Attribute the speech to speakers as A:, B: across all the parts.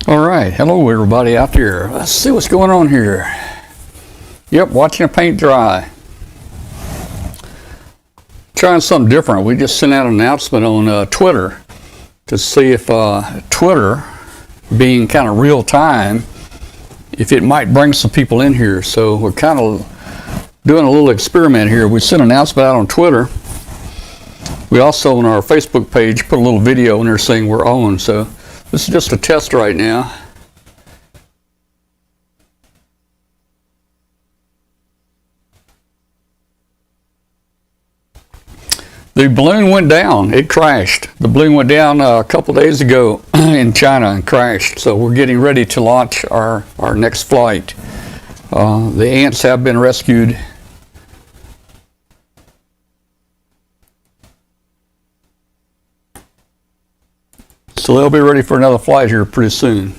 A: All right, hello everybody out there. Let's see what's going on here. Yep, watching a paint dry. Trying something different. We just sent out an announcement on Twitter to see if Twitter, being kind of real time, if it might bring some people in here. So we're kind of doing a little experiment here. We sent an announcement out on Twitter. We also on our Facebook page put a little video in there saying we're on. So this is just a test right now. The balloon went down. It crashed. The balloon went down a couple days ago in China and crashed. So we're getting ready to launch our next flight. The ants have been rescued. So they'll be ready for another flight here pretty soon.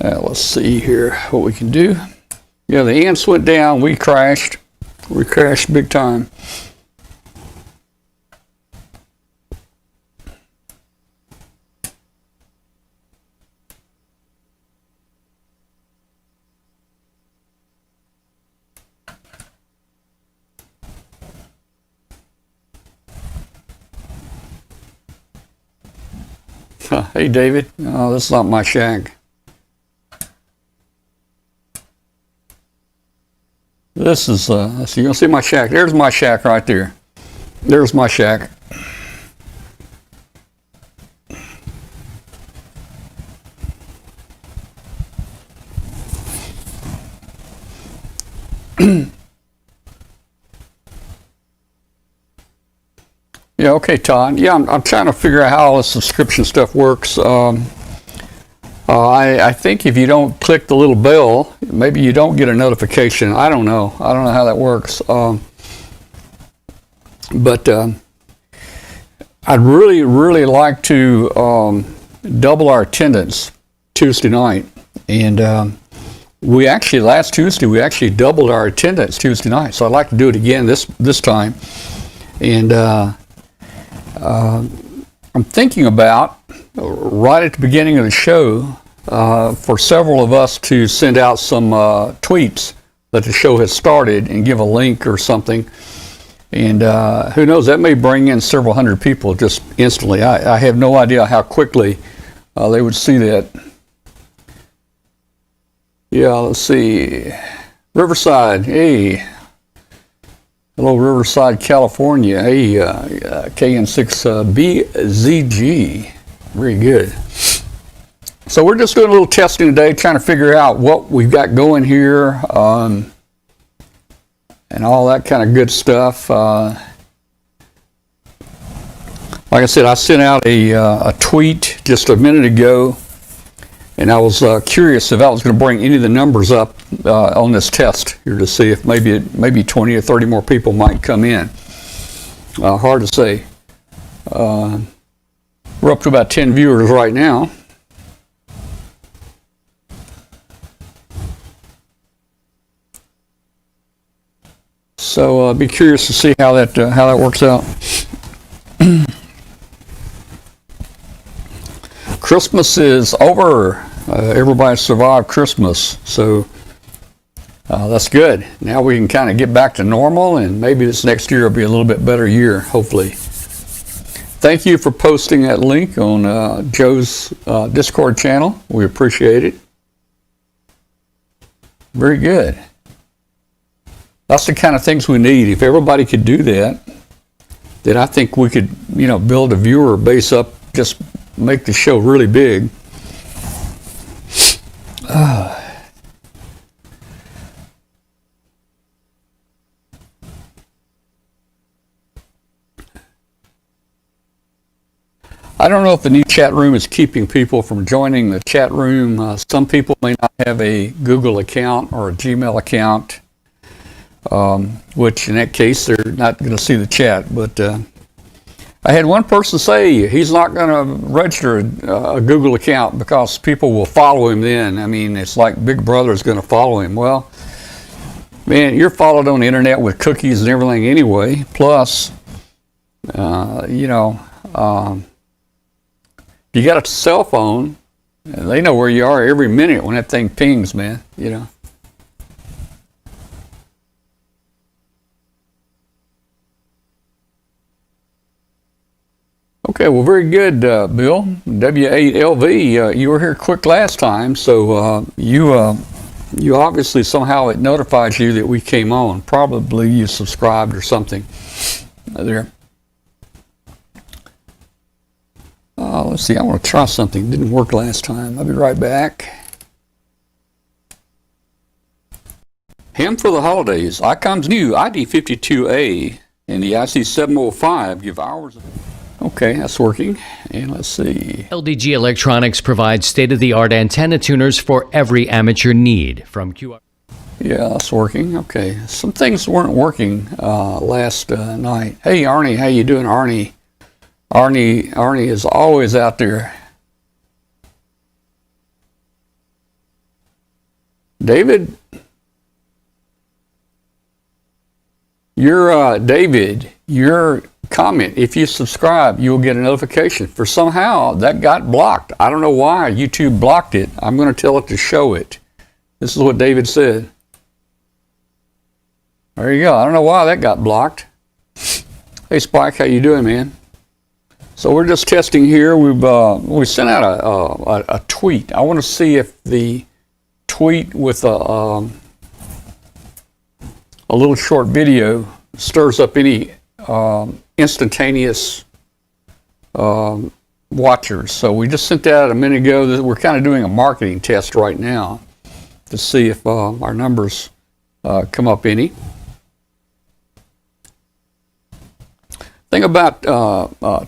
A: Let's see here what we can do. Yeah, the ants went down. We crashed. We crashed big time. Hey, David. Oh, this is not my shack. This is, so you're gonna see my shack. There's my shack right there. There's my shack. Yeah, okay, Todd. Yeah, I'm trying to figure out how all this subscription stuff works. I think if you don't click the little bell, maybe you don't get a notification. I don't know. I don't know how that works. But I'd really like to double our attendance Tuesday night. And we actually, last Tuesday, we actually doubled our attendance Tuesday night. So I'd like to do it again this time. And I'm thinking about, right at the beginning of the show, for several of us to send out some tweets that the show has started and give a link or something. And who knows, that may bring in several hundred people just instantly. I have no idea how quickly they would see that. Yeah, let's see. Riverside, hey. Hello, Riverside, California. Hey, KN6BZG. Very good. So we're just doing a little testing today, trying to figure out what we've got going here, and all that kind of good stuff. Like I said, I sent out a tweet just a minute ago, and I was curious if I was going to bring any of the numbers up on this test here to see if maybe 20 or 30 more people might come in. Hard to say. We're up to about 10 viewers right now. So be curious to see how that works out. Christmas is over. Everybody survived Christmas, so that's good. Now we can kind of get back to normal, and maybe this next year will be a little bit better year, hopefully. Thank you for posting that link on Joe's Discord channel. We appreciate it. Very good. That's the kind of things we need. If everybody could do that, then I think we could, build a viewer base up, just make the show really big. I don't know if the new chat room is keeping people from joining the chat room. Some people may not have a Google account or a Gmail account, which in that case they're not going to see the chat. But I had one person say he's not going to register a Google account because people will follow him then. I mean, it's like Big Brother is going to follow him. Well, man, you're followed on the internet with cookies and everything anyway. Plus, you got a cell phone, and they know where you are every minute when that thing pings, man, Okay, well, very good, Bill. W8LV, you were here quick last time, so you obviously somehow it notifies you that we came on. Probably you subscribed or something there. Let's see, I want to try something. It didn't work last time. I'll be right back. Ham for the holidays. ICOM's new ID52A and the IC705 give hours of... Okay, that's working. And let's see.
B: LDG Electronics provides state-of-the-art antenna tuners for every amateur need. From QR.
A: Yeah, that's working. Okay, some things weren't working last night. Hey, Arnie, how you doing, Arnie? Arnie is always out there. David, your comment, if you subscribe, you'll get a notification. For somehow that got blocked. I don't know why YouTube blocked it. I'm going to tell it to show it. This is what David said. There you go. I don't know why that got blocked. Hey, Spike, how you doing, man? So we're just testing here. We sent out a tweet. I want to see if the tweet with a little short video stirs up any instantaneous watchers. So we just sent that out a minute ago. We're kind of doing a marketing test right now to see if our numbers come up any. Thing about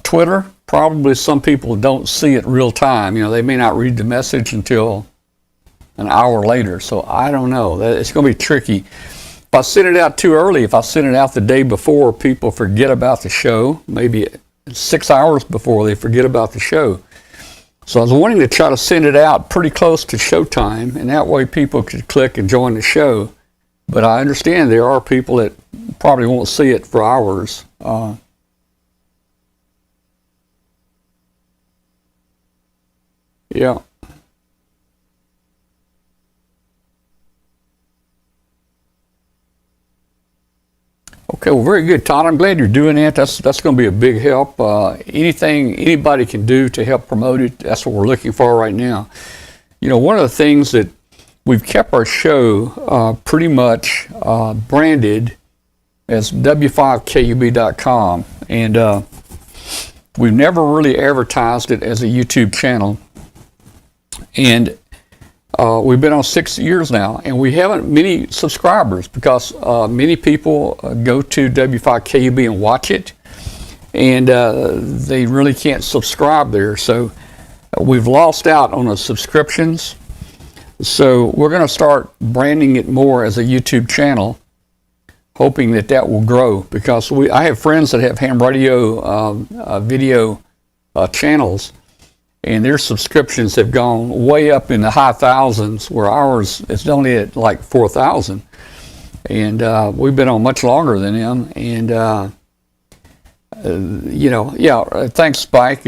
A: Twitter, probably some people don't see it real time. They may not read the message until an hour later. So I don't know. It's going to be tricky. If I send it out too early, if I send it out the day before, people forget about the show. Maybe 6 hours before they forget about the show. So I was wanting to try to send it out pretty close to showtime, and that way people could click and join the show. But I understand there are people that probably won't see it for hours. Yeah. Okay, well, very good, Todd. I'm glad you're doing that. That's going to be a big help. Anything anybody can do to help promote it, that's what we're looking for right now. One of the things that we've kept our show pretty much branded as W5KUB.com, and we've never really advertised it as a YouTube channel. And we've been on 6 years now, and we haven't many subscribers because many people go to W5KUB and watch it, and they really can't subscribe there. So we've lost out on the subscriptions. So we're going to start branding it more as a YouTube channel, hoping that will grow, because I have friends that have ham radio video channels, and their subscriptions have gone way up in the high thousands, where ours is only at like 4,000. And we've been on much longer than them. And thanks, Spike.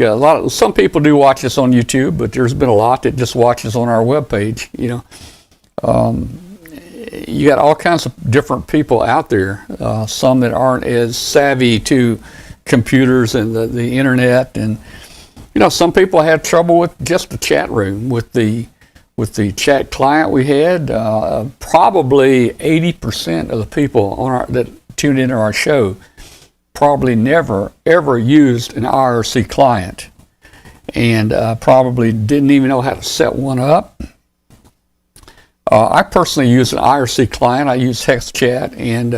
A: Some people do watch us on YouTube, but there's been a lot that just watches on our webpage. You got all kinds of different people out there. Some that aren't as savvy to computers and the internet, and some people had trouble with just the chat room, with the chat client we had. Probably 80% of the people that tuned into our show probably never ever used an IRC client, and probably didn't even know how to set one up. I personally use an IRC client. I use HexChat and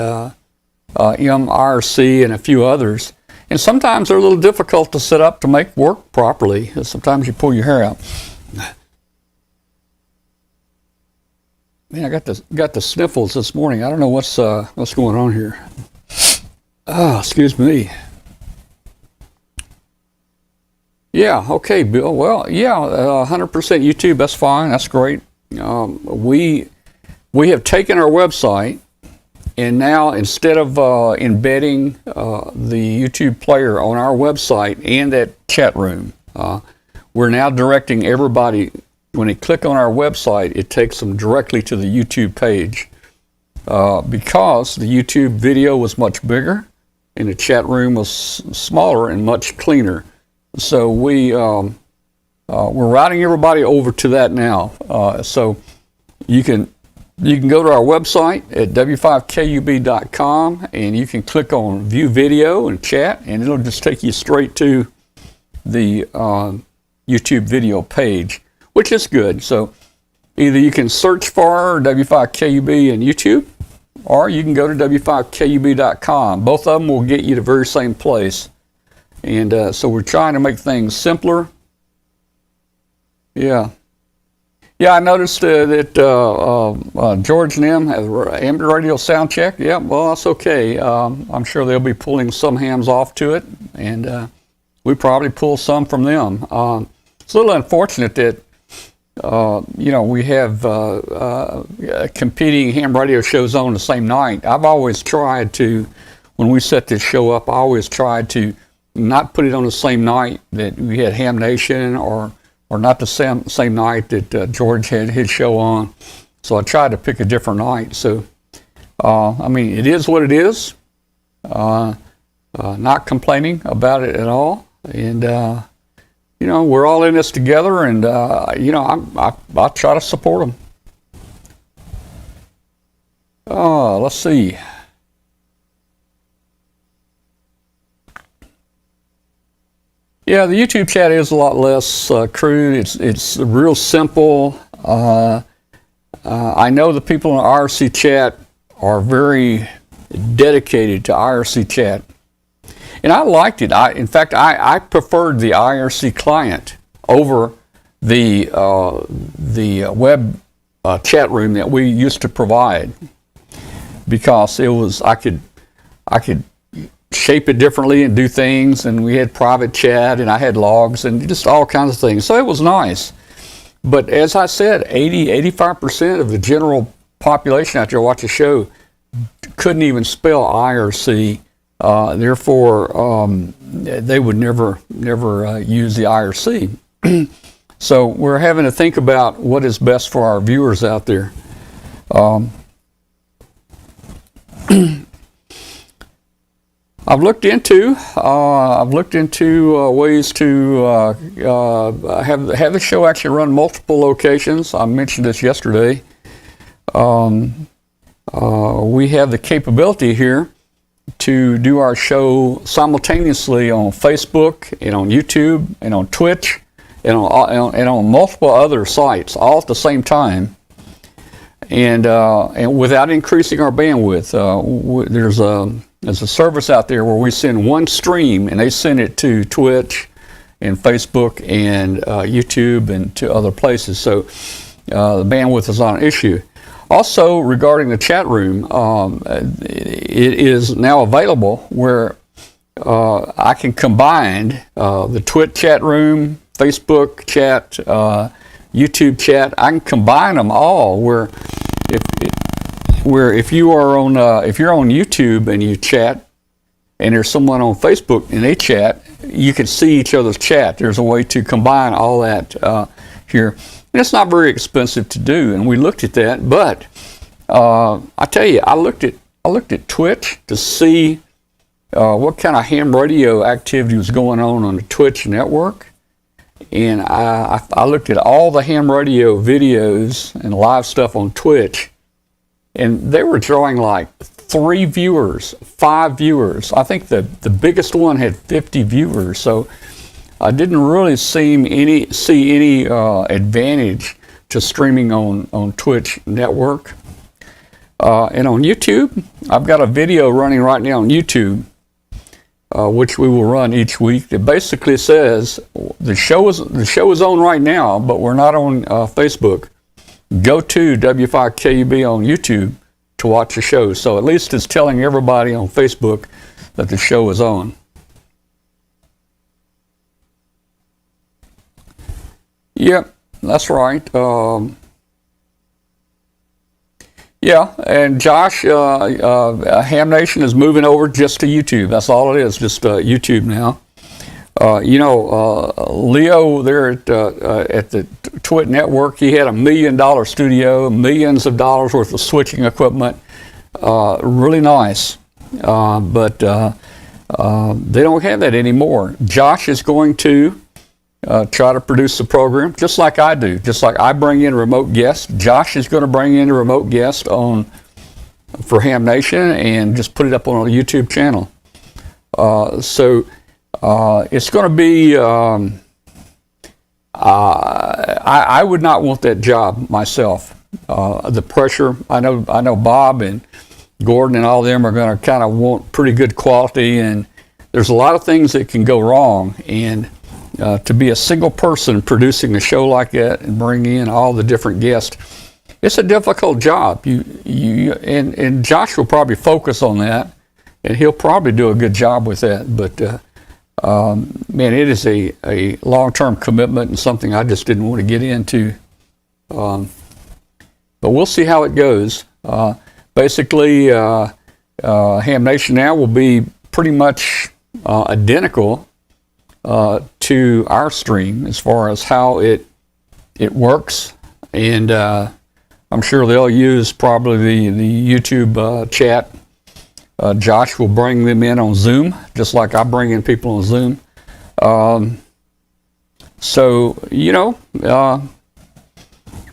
A: MIRC and a few others. And sometimes they're a little difficult to set up to make work properly. Sometimes you pull your hair out. Man, I got the sniffles this morning. I don't know what's going on here. Oh, excuse me. Yeah, okay, Bill. Well, yeah, 100% YouTube. That's fine. That's great. We have taken our website, and now instead of embedding the YouTube player on our website and that chat room, we're now directing everybody. When they click on our website, it takes them directly to the YouTube page because the YouTube video was much bigger and the chat room was smaller and much cleaner. So we're routing everybody over to that now. So you can go to our website at w5kub.com and you can click on View Video and Chat, and it'll just take you straight to the YouTube video page, which is good. So either you can search for W5KUB in YouTube, or you can go to w5kub.com. Both of them will get you to the very same place. And so we're trying to make things simpler. Yeah. Yeah, I noticed that George and them have amateur radio sound check. Yeah, well, that's okay. I'm sure they'll be pulling some hams off to it, and we probably pull some from them. It's a little unfortunate that we have competing ham radio shows on the same night. I've always tried to, when we set this show up, I always tried to not put it on the same night that we had Ham Nation, or not the same night that George had his show on. So I tried to pick a different night. So, I mean, it is what it is. Not complaining about it at all. And, we're all in this together, and, I try to support them. Let's see. Yeah, the YouTube chat is a lot less crude. It's real simple. I know the people in the IRC chat are very dedicated to IRC chat, and I liked it. In fact, I preferred the IRC client over the web chat room that we used to provide, because it was I could shape it differently and do things, and we had private chat, and I had logs and just all kinds of things. So it was nice. But as I said, 85% of the general population out there watch the show couldn't even spell IRC. Therefore, they would never use the IRC. So we're having to think about what is best for our viewers out there. I've looked into ways to have the show actually run multiple locations. I mentioned this yesterday. We have the capability here to do our show simultaneously on Facebook and on YouTube and on Twitch and on multiple other sites all at the same time, and without increasing our bandwidth. There's a service out there where we send one stream, and they send it to Twitch and Facebook and YouTube and to other places. So the bandwidth is not an issue. Also, regarding the chat room, it is now available where I can combine the Twitch chat room, Facebook chat, YouTube chat. I can combine them all where if you're on YouTube and you chat, and there's someone on Facebook and they chat, you can see each other's chat. There's a way to combine all that here, and it's not very expensive to do. And we looked at that, but I tell you, I looked at Twitch to see what kind of ham radio activity was going on the Twitch network, and I looked at all the ham radio videos and live stuff on Twitch. And they were drawing like 3 viewers, 5 viewers. I think the biggest one had 50 viewers. So I didn't really see any advantage to streaming on Twitch network. And on YouTube, I've got a video running right now on YouTube. which we will run each week. It basically says the show is on right now, but we're not on Facebook. Go to W5KUB on YouTube to watch the show. So at least it's telling everybody on Facebook that the show is on. Yep, that's right. Yeah, and Josh, Hamvention is moving over just to YouTube. That's all it is, just YouTube now. Leo there at the Twit Network, he had $1 million studio, millions of dollars worth of switching equipment. Really nice. But they don't have that anymore. Josh is going to try to produce the program just like I do. Just like I bring in remote guests, Josh is going to bring in a remote guest for Hamvention and just put it up on a YouTube channel. So it's going to be, I would not want that job myself. The pressure, I know Bob and Gordon and all of them are going to kind of want pretty good quality, and there's a lot of things that can go wrong. And to be a single person producing a show like that and bringing in all the different guests, it's a difficult job. And Josh will probably focus on that, and he'll probably do a good job with that. But man, it is a long-term commitment and something I just didn't want to get into. But we'll see how it goes. Basically, Hamvention now will be pretty much identical to our stream as far as how it works, and I'm sure they'll use probably the YouTube chat. Josh will bring them in on Zoom, just like I bring in people on Zoom. So we're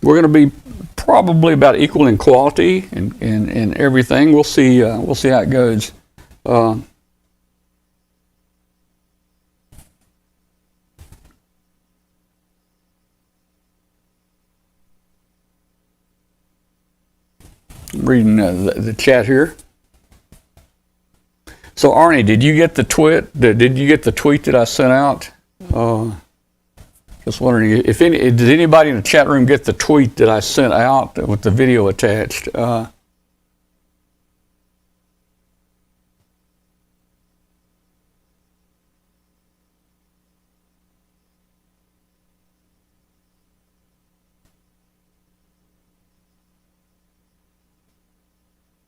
A: going to be probably about equal in quality and everything. We'll see how it goes. Reading the chat here. So Arnie, did you get the tweet? Did you get the tweet that I sent out? Just wondering if did anybody in the chat room get the tweet that I sent out with the video attached?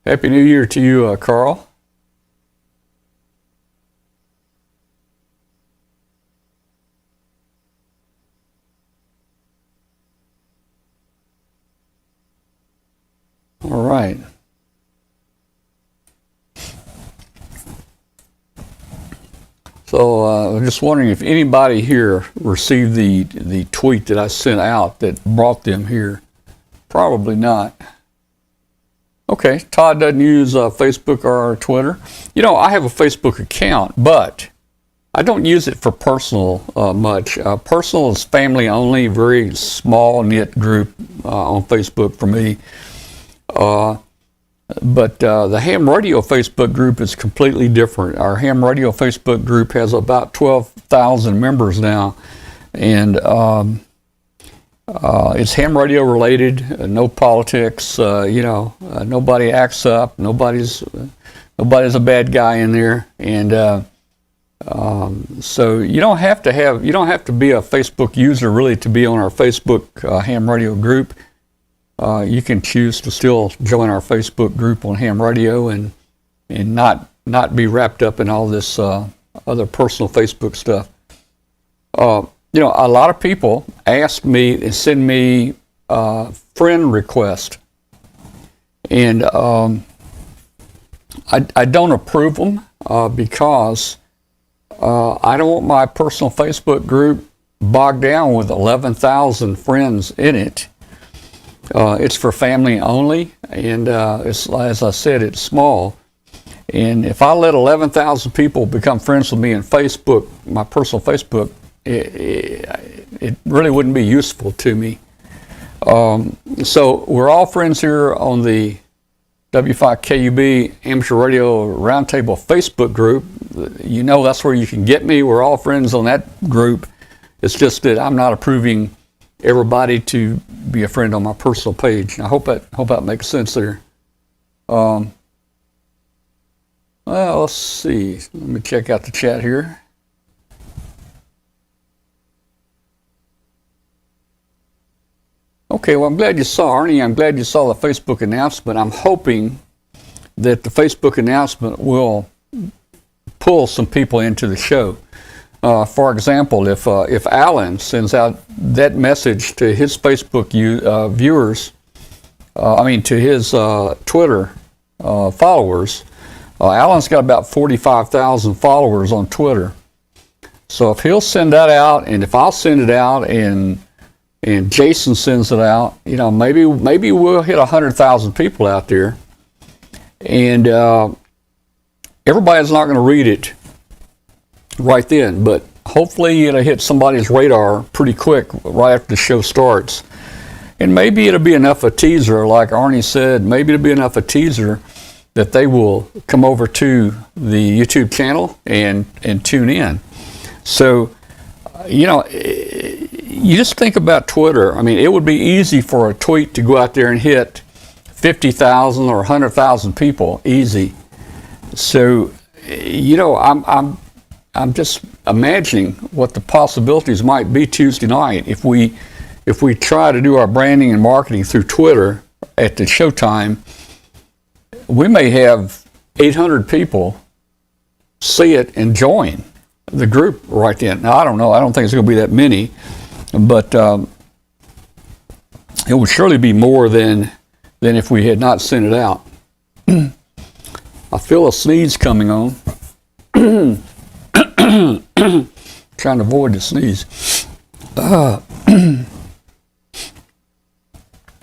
A: Happy New Year to you, Carl. All right. So I'm just wondering if anybody here received the tweet that I sent out that brought them here. Probably not. Okay, Todd doesn't use Facebook or Twitter. I have a Facebook account, but I don't use it for personal much. Personal is family only, very small knit group on Facebook for me. But the Ham Radio Facebook group is completely different. Our Ham Radio Facebook group has about 12,000 members now, and it's ham radio related, no politics, nobody acts up, nobody's a bad guy in there, and so you don't have to be a Facebook user really to be on our Facebook ham radio group. You can choose to still join our Facebook group on ham radio and not be wrapped up in all this other personal Facebook stuff. A lot of people ask me and send me friend requests, and I don't approve them because I don't want my personal Facebook group bogged down with 11,000 friends in it. It's for family only, and it's, as I said, it's small. And if I let 11,000 people become friends with me in Facebook, my personal Facebook, it really wouldn't be useful to me. So we're all friends here on the W5KUB Amateur Radio Roundtable Facebook group. You know that's where you can get me. We're all friends on that group. It's just that I'm not approving everybody to be a friend on my personal page. I hope that makes sense there. Well, let's see. Let me check out the chat here. Okay, well, I'm glad you saw, Arnie, I'm glad you saw the Facebook announcement. I'm hoping that the Facebook announcement will pull some people into the show. For example, if Alan sends out that message to his Facebook viewers, to his Twitter followers, Alan's got about 45,000 followers on Twitter. So if he'll send that out, and if I'll send it out, and Jason sends it out, maybe we'll hit 100,000 people out there, and everybody's not going to read it right then, but hopefully it'll hit somebody's radar pretty quick right after the show starts. And maybe it'll be enough a teaser, like Arnie said, maybe it'll be enough a teaser that they will come over to the YouTube channel and tune in. So, you just think about Twitter. I mean, it would be easy for a tweet to go out there and hit 50,000 or 100,000 people, easy. So, I'm just imagining what the possibilities might be Tuesday night if we try to do our branding and marketing through Twitter at the showtime. We may have 800 people see it and join the group right then. Now, I don't know. I don't think it's going to be that many, but it would surely be more than if we had not sent it out. I feel a sneeze coming on. Trying to avoid the sneeze.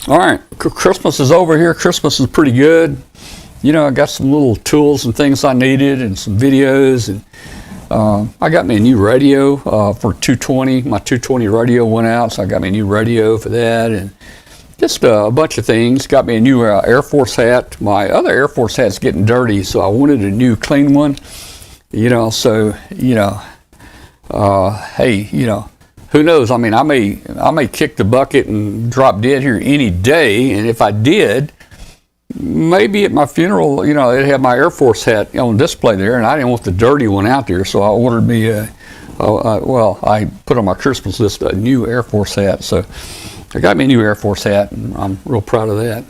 A: All right, Christmas is over here. Christmas is pretty good. I got some little tools and things I needed, and some videos, and I got me a new radio for 220. My 220 radio went out, so I got me a new radio for that, and just a bunch of things. Got me a new Air Force hat. My other Air Force hat's getting dirty, so I wanted a new clean one. Hey, who knows? I mean, I may kick the bucket and drop dead here any day, and if I did, maybe at my funeral, they'd have my Air Force hat on display there, and I didn't want the dirty one out there, so I ordered me I put on my Christmas list a new Air Force hat. So I got me a new Air Force hat, and I'm real proud of that.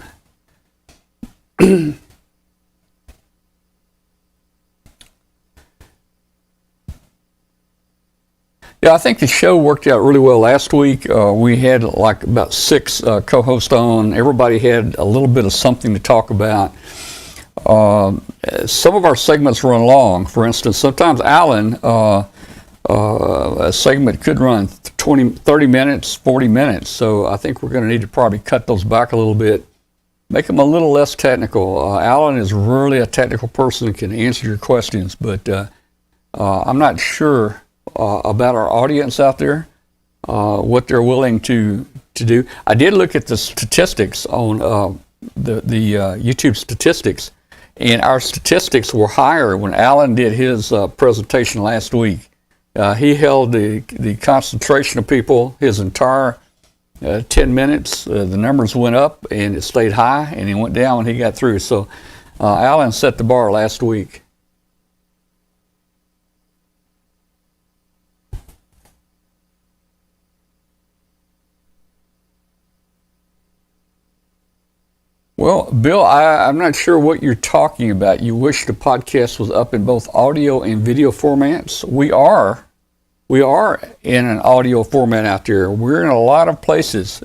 A: Yeah, I think the show worked out really well last week. We had like about 6 co-hosts on. Everybody had a little bit of something to talk about. Some of our segments run long. For instance, sometimes Alan, a segment could run 30 minutes, 40 minutes. So I think we're going to need to probably cut those back a little bit, make them a little less technical. Alan is really a technical person and can answer your questions, but I'm not sure about our audience out there, what they're willing to do. I did look at the statistics on the YouTube statistics, and our statistics were higher when Alan did his presentation last week. He held the concentration of people his entire 10 minutes. The numbers went up and it stayed high, and it went down when he got through. So Alan set the bar last week. Well, Bill, I'm not sure what you're talking about. You wish the podcast was up in both audio and video formats. We are in an audio format out there. We're in a lot of places.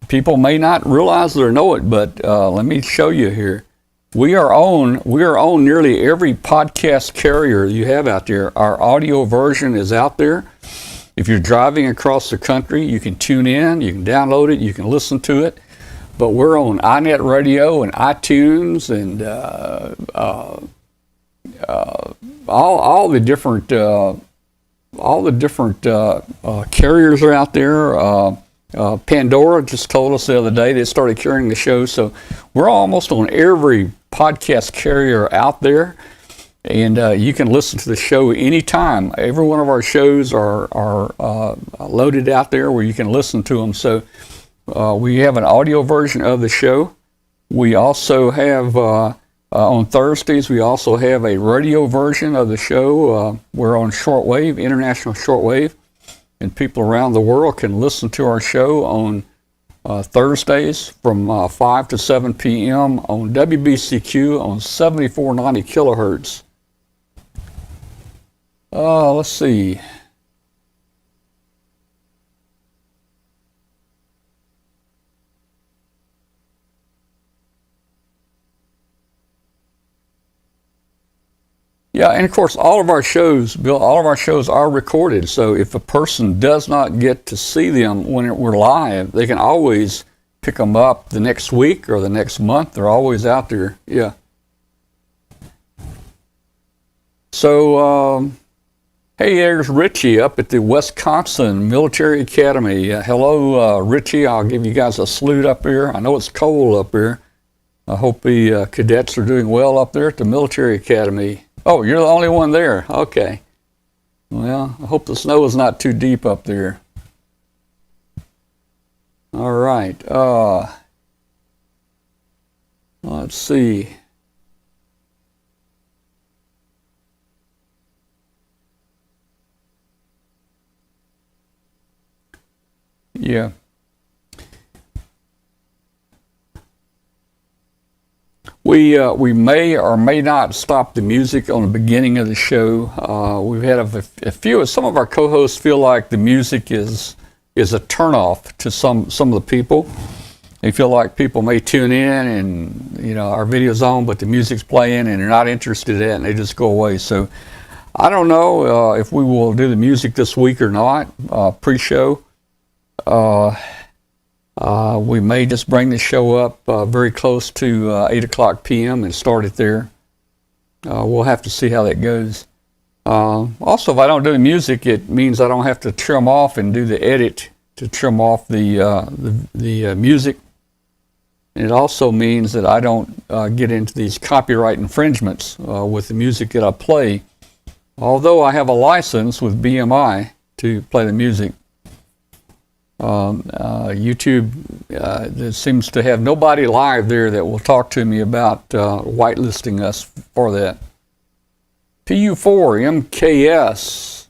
A: People may not realize it or know it, but let me show you here. We are on nearly every podcast carrier you have out there. Our audio version is out there. If you're driving across the country, you can tune in, you can download it, you can listen to it. But we're on iNet Radio and iTunes and all the different carriers are out there. Pandora just told us the other day they started carrying the show, so we're almost on every podcast carrier out there, and you can listen to the show anytime. Every one of our shows are loaded out there where you can listen to them. So we have an audio version of the show. We also have on Thursdays, we also have a radio version of the show. We're on shortwave, international shortwave, and people around the world can listen to our show on Thursdays from 5 to 7 p.m. on WBCQ on 7490 kilohertz. Let's see. Yeah, and of course, all of our shows, Bill, all of our shows are recorded. So if a person does not get to see them when we're live, they can always pick them up the next week or the next month. They're always out there. Yeah. So, hey, there's Richie up at the Wisconsin Military Academy. Hello, Richie. I'll give you guys a salute up here. I know it's cold up here. I hope the cadets are doing well up there at the Military Academy. Oh, you're the only one there. Okay. Well, I hope the snow is not too deep up there. All right. Let's see. Yeah. We may or may not stop the music on the beginning of the show. We've had a few. Some of our co-hosts feel like the music is a turnoff to some of the people. They feel like people may tune in and our video's on, but the music's playing and they're not interested in it, and they just go away. So I don't know if we will do the music this week or not. Pre-show. We may just bring the show up very close to 8 o'clock p.m. and start it there. We'll have to see how that goes. Also, if I don't do the music, it means I don't have to trim off and do the edit to trim off the music. And it also means that I don't get into these copyright infringements with the music that I play, although I have a license with BMI to play the music. YouTube there seems to have nobody live there that will talk to me about whitelisting us for that. PU4 MKS,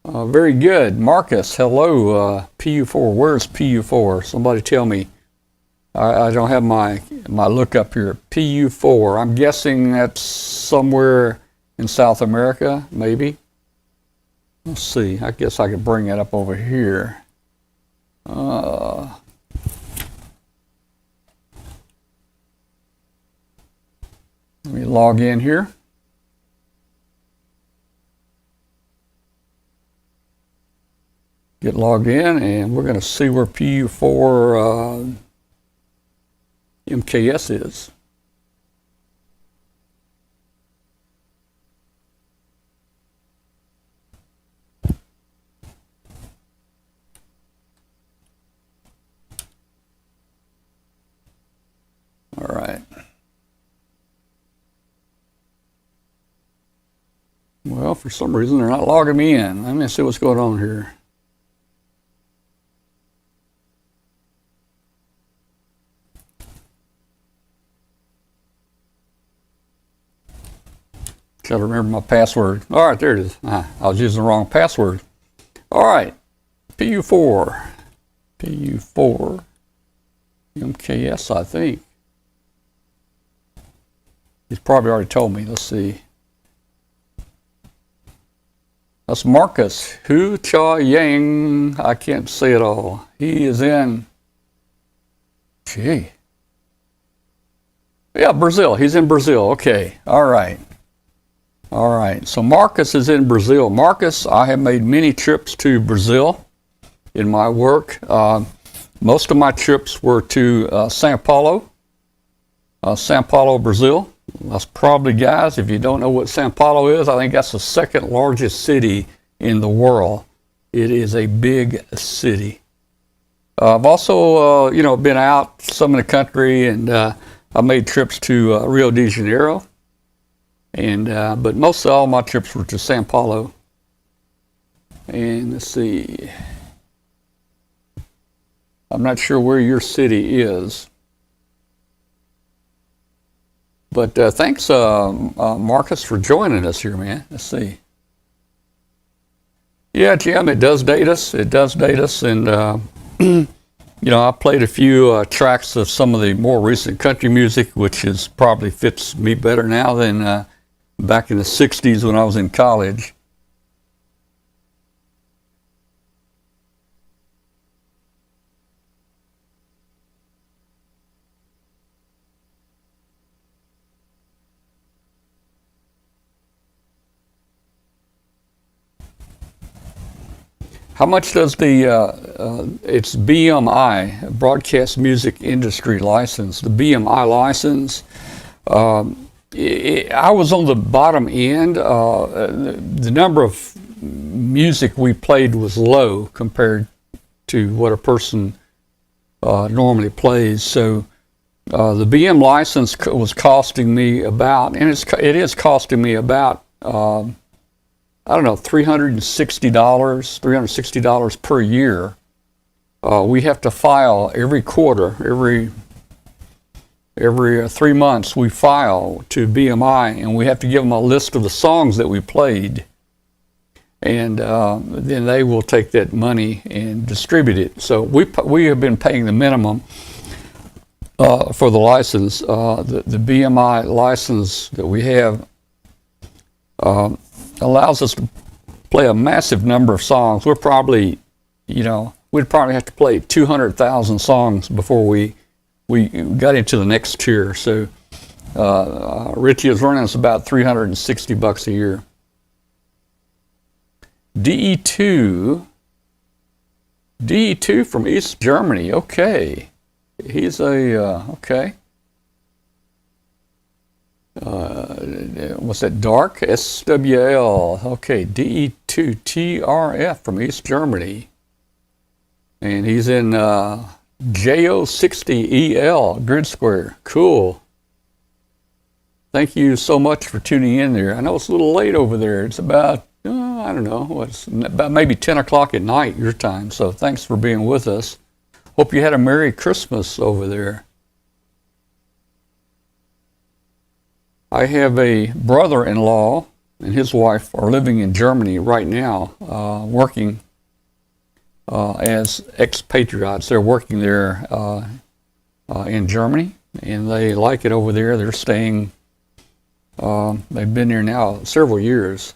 A: very good. Marcus, hello. PU4, where's PU4? Somebody tell me. I don't have my look up here. PU4, I'm guessing that's somewhere in South America, maybe. Let's see, I guess I could bring it up over here. Let me log in here. Get logged in, and we're going to see where PU4 MKS is. All right. Well, for some reason, they're not logging me in. Let me see what's going on here. Got to remember my password. All right, there it is. I was using the wrong password. All right. PU4. PU4. MKS, I think. He's probably already told me. Let's see. That's Marcus Hu Cha Yang. I can't say it all. He is in. Gee. Yeah, Brazil. He's in Brazil. Okay. All right. All right. So Marcus is in Brazil. Marcus, I have made many trips to Brazil in my work. Most of my trips were to Sao Paulo, Brazil. That's probably, guys, if you don't know what Sao Paulo is, I think that's the second largest city in the world. It is a big city. I've also, been out some in the country, and I made trips to Rio de Janeiro, and but most of all my trips were to Sao Paulo. And let's see, I'm not sure where your city is, but thanks, Marcus, for joining us here, man. Let's see. Yeah, Jim, it does date us. It does date us, and I played a few tracks of some of the more recent country music, which is probably fits me better now than back in the '60s when I was in college. How much does it's BMI, Broadcast Music Industry License, the BMI license? I was on the bottom end. The number of music we played was low compared to what a person normally plays. So the BM license was costing me about, and it is costing me about, I don't know, $360 per year. We have to file every quarter, every 3 months we file to BMI, and we have to give them a list of the songs that we played, and then they will take that money and distribute it. So we have been paying the minimum for the license. The BMI license that we have allows us to play a massive number of songs. We're probably, we'd probably have to play 200,000 songs before we got into the next tier. So Richie is running us about $360 a year. DE2 from East Germany. Okay, he's okay. What's that? Dark SWL. Okay, DE2 TRF from East Germany, and he's in JO60EL Grid Square. Cool. Thank you so much for tuning in there. I know it's a little late over there. It's about I don't know, it's about maybe 10 o'clock at night your time. So thanks for being with us. Hope you had a Merry Christmas over there. I have a brother-in-law and his wife are living in Germany right now, working as expatriates. They're working there in Germany, and they like it over there. They're staying, they've been there now several years.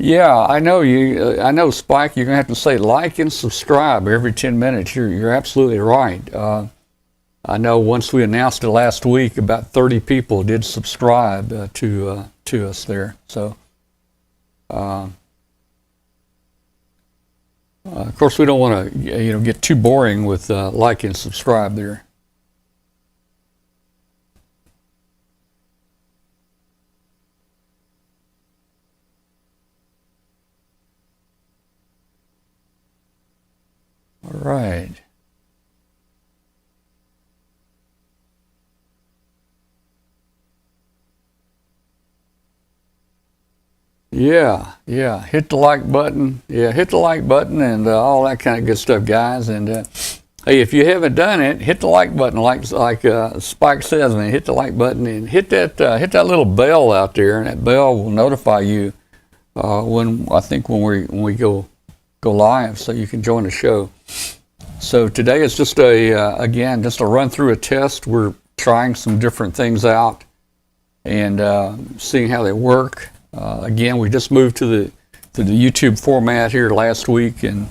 A: Yeah, I know you. I know, Spike. You're gonna have to say like and subscribe every 10 minutes. You're absolutely right. I know. Once we announced it last week, about 30 people did subscribe to us there. So, of course, we don't want to get too boring with like and subscribe there. All right. Yeah. Hit the like button. Yeah, hit the like button and all that kind of good stuff, guys. And hey, if you haven't done it, hit the like button, like Spike says, man. Hit the like button and hit that little bell out there, and that bell will notify you when we go live, so you can join the show. So today is just again just a run through a test. We're trying some different things out and seeing how they work. Again, we just moved to the YouTube format here last week, and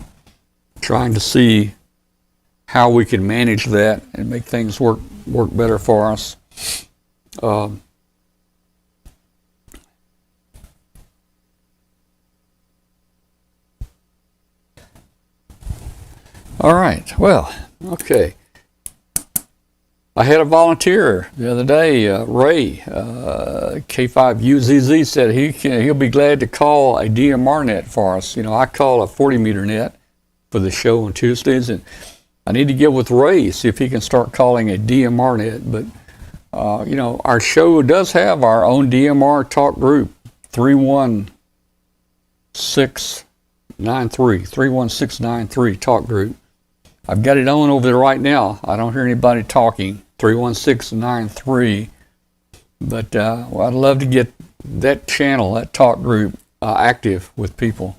A: trying to see how we can manage that and make things work better for us. All right. Well, okay. I had a volunteer the other day, Ray, K5UZZ, said he'll be glad to call a DMR net for us. You know, I call a 40-meter net for the show on Tuesdays, and I need to get with Ray, see if he can start calling a DMR net. But, you know, our show does have our own DMR talk group, 31693 talk group. I've got it on over there right now. I don't hear anybody talking, 31693. But well, I'd love to get that channel, that talk group, active with people.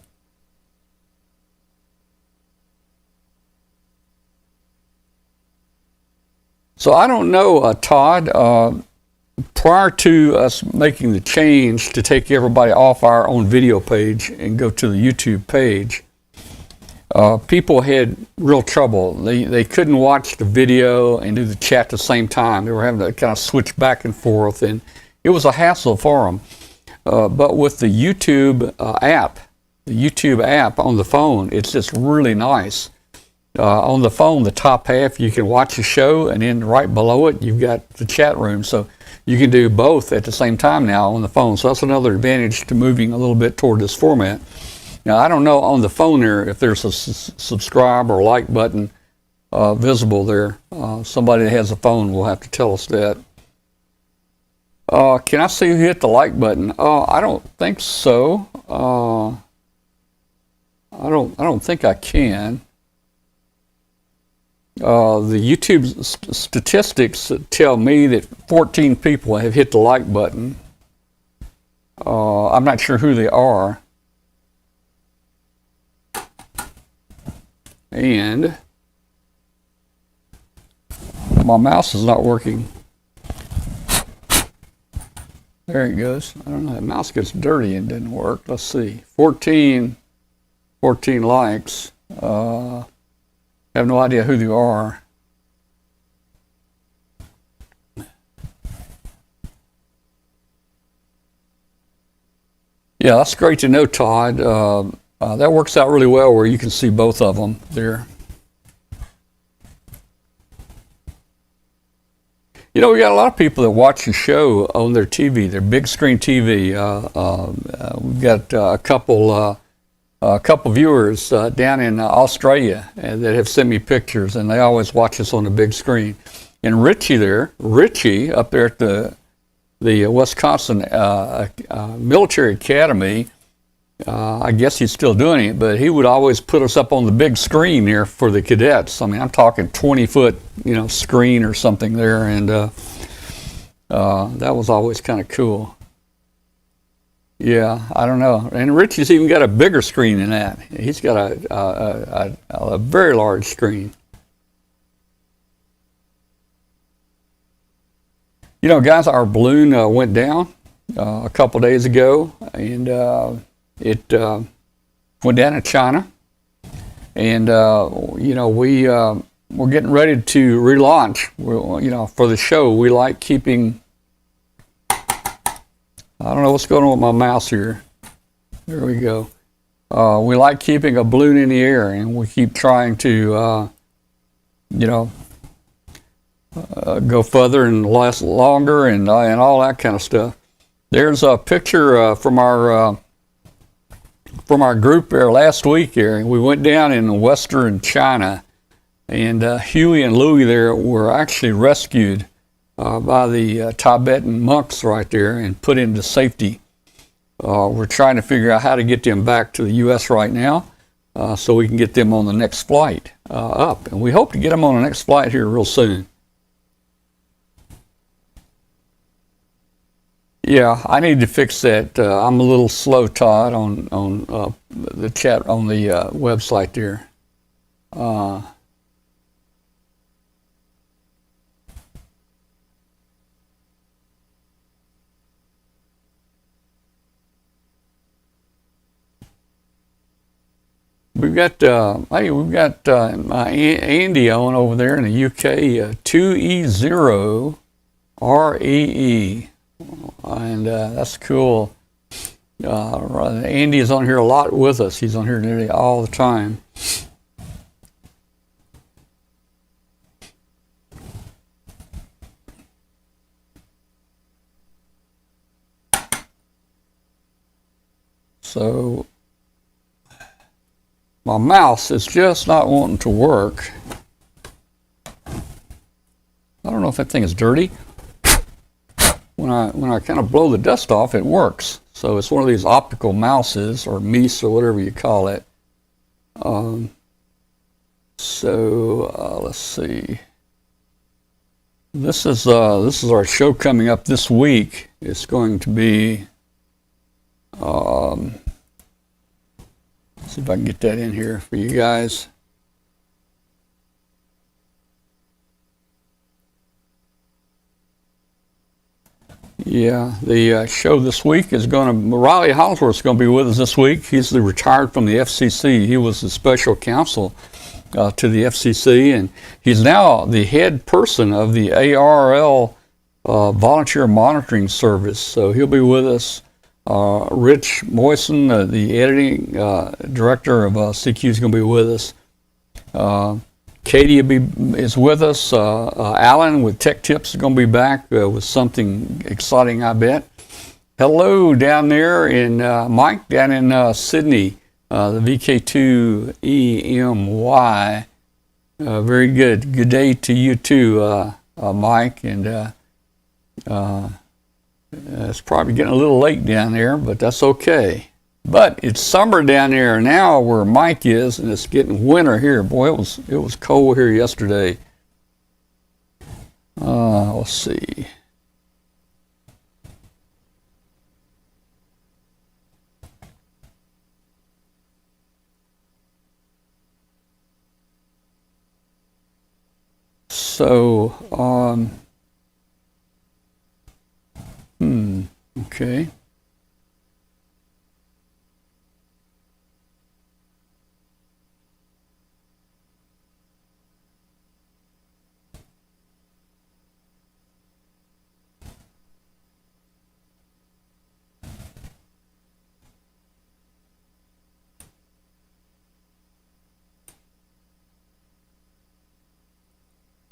A: So I don't know, Todd, prior to us making the change to take everybody off our own video page and go to the YouTube page, people had real trouble. They couldn't watch the video and do the chat at the same time. They were having to kind of switch back and forth, and it was a hassle for them. But with the YouTube app on the phone, it's just really nice. On the phone, the top half, you can watch the show, and then right below it, you've got the chat room. So you can do both at the same time now on the phone. So that's another advantage to moving a little bit toward this format. Now, I don't know on the phone there if there's a subscribe or like button visible there. Somebody that has a phone will have to tell us that. Can I see who hit the like button? I don't think so. I don't think I can. The YouTube statistics tell me that 14 people have hit the like button. I'm not sure who they are. And my mouse is not working. There it goes. I don't know, the mouse gets dirty and didn't work. Let's see. 14 likes. I have no idea who they are. Yeah, that's great to know, Todd. That works out really well where you can see both of them there. You know, we got a lot of people that watch the show on their TV, their big screen TV. We've got a couple viewers down in Australia that have sent me pictures, and they always watch us on the big screen. And Richie up there at the Wisconsin Military Academy, I guess he's still doing it, but he would always put us up on the big screen there for the cadets. I mean, I'm talking 20-foot, screen or something there, and that was always kind of cool. Yeah, I don't know. And Richie's even got a bigger screen than that. He's got a very large screen. You know, guys, our balloon went down a couple days ago, and it went down in China. And, we're getting ready to relaunch. For the show, we like keeping... I don't know what's going on with my mouse here. There we go. We like keeping a balloon in the air, and we keep trying to, go further and last longer and all that kind of stuff. There's a picture from our group there last week here. We went down in western China, and Huey and Louie there were actually rescued by the Tibetan monks right there and put into safety. We're trying to figure out how to get them back to the U.S. right now so we can get them on the next flight up. And we hope to get them on the next flight here real soon. Yeah, I need to fix that. I'm a little slow, Todd, on the chat on the website there. We've got Andy on over there in the UK, 2E0REE, and that's cool. Andy is on here a lot with us. He's on here nearly all the time. So my mouse is just not wanting to work. I don't know if that thing is dirty. When I kind of blow the dust off, it works. So it's one of these optical mouses, or meese, or whatever you call it. Let's see. This is our show coming up this week. It's going to be. Let's see if I can get that in here for you guys. Yeah, the show this week is Riley Hollingsworth's going to be with us this week. He's retired from the FCC. He was the special counsel to the FCC, and he's now the head person of the ARL Volunteer Monitoring Service. So he'll be with us. Rich Moyson, the editing director of CQ, is going to be with us. Katie is with us. Alan with Tech Tips is going to be back with something exciting, I bet. Hello down there in Mike down in Sydney, the VK2EMY. Very good. Good day to you too, Mike. And it's probably getting a little late down there, but that's okay. But it's summer down there now where Mike is, and it's getting winter here. Boy, it was cold here yesterday. Let's see. So, okay.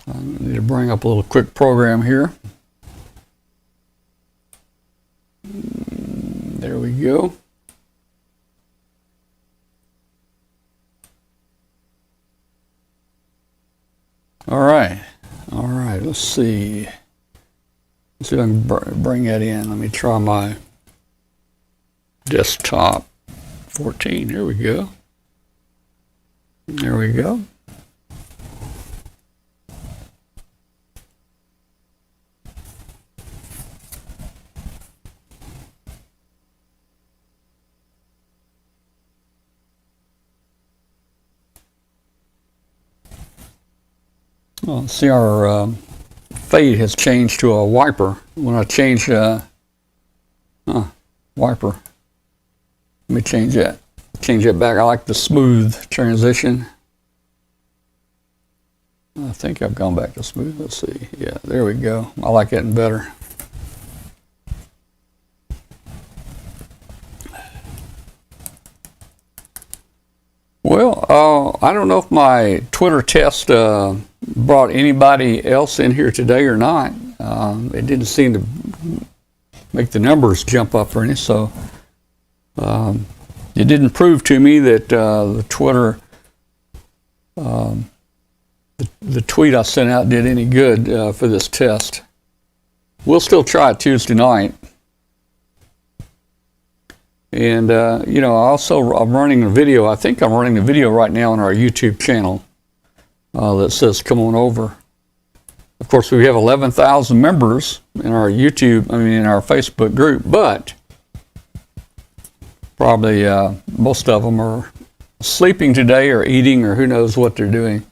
A: I need to bring up a little quick program here. There we go. All right. Let's see. Let's see if I can bring that in. Let me try my desktop 14. Here we go. There we go. Well, see, our fade has changed to a wiper. When I change wiper, let me change that. Change that back. I like the smooth transition. I think I've gone back to smooth. Let's see. Yeah, there we go. I like that better. Well, I don't know if my Twitter test brought anybody else in here today or not. It didn't seem to make the numbers jump up or anything, so it didn't prove to me that the Twitter, the tweet I sent out did any good for this test. We'll still try it Tuesday night. And, I'm running a video. I think I'm running a video right now on our YouTube channel that says, come on over. Of course, we have 11,000 members in our in our Facebook group, but probably most of them are sleeping today or eating or who knows what they're doing,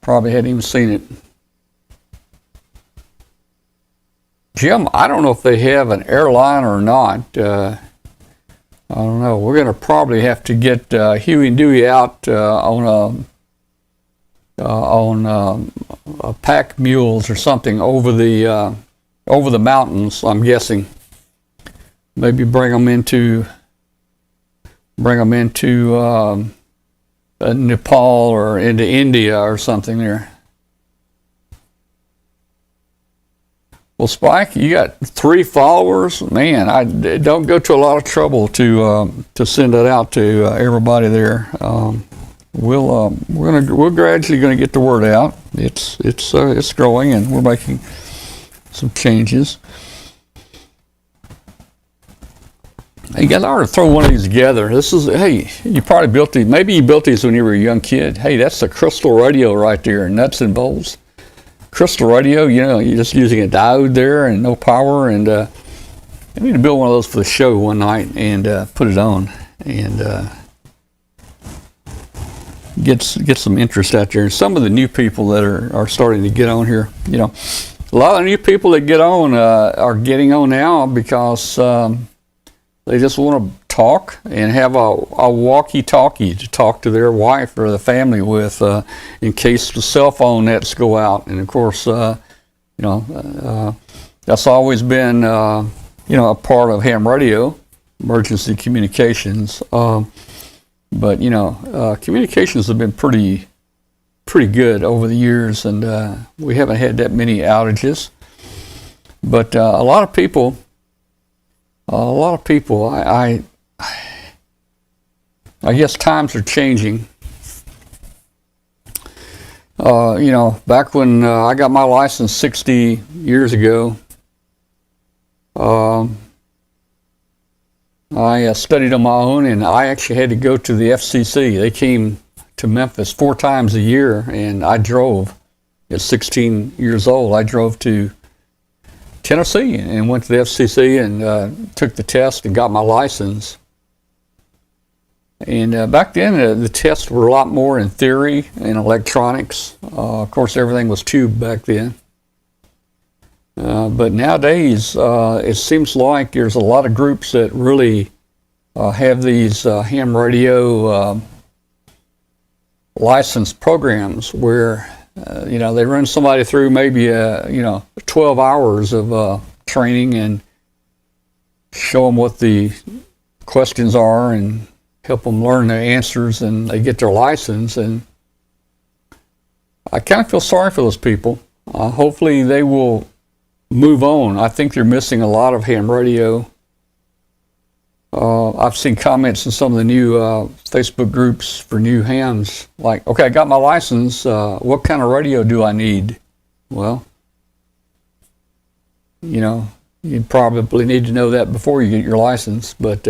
A: Probably hadn't even seen it. Jim, I don't know if they have an airline or not. I don't know. We're going to probably have to get Huey and Dewey out on pack mules or something over the mountains. I'm guessing. Maybe bring them into Nepal or into India or something there. Well, Spike, you got 3 followers. Man, I don't go to a lot of trouble to send that out to everybody there. We're gradually gonna get the word out. It's growing, and we're making some changes. Hey guys, I ought to throw one of these together. Hey, you probably built these. Maybe you built these when you were a young kid. Hey, that's the crystal radio right there, nuts and bolts. Crystal radio, you're just using a diode there and no power. And I need to build one of those for the show one night and put it on and get some interest out there. And some of the new people that are starting to get on here, a lot of new people that get on are getting on now because they just want to talk and have a walkie-talkie to talk to their wife or the family with in case the cell phone nets go out. And of course, that's always been a part of ham radio, emergency communications. But communications have been pretty good over the years, and we haven't had that many outages. But a lot of people, I guess times are changing. Back when I got my license 60 years ago, I studied on my own, and I actually had to go to the FCC. They came to Memphis 4 times a year, and I drove. At 16 years old, I drove to Tennessee and went to the FCC and took the test and got my license. And back then, the tests were a lot more in theory and electronics. Of course, everything was tube back then. But nowadays, it seems like there's a lot of groups that really have these ham radio license programs where they run somebody through maybe 12 hours of training and show them what the questions are and help them learn the answers, and they get their license. And I kind of feel sorry for those people. Hopefully they will move on. I think they're missing a lot of ham radio. I've seen comments in some of the new Facebook groups for new hams, like, okay, I got my license, what kind of radio do I need? Well, you probably need to know that before you get your license, but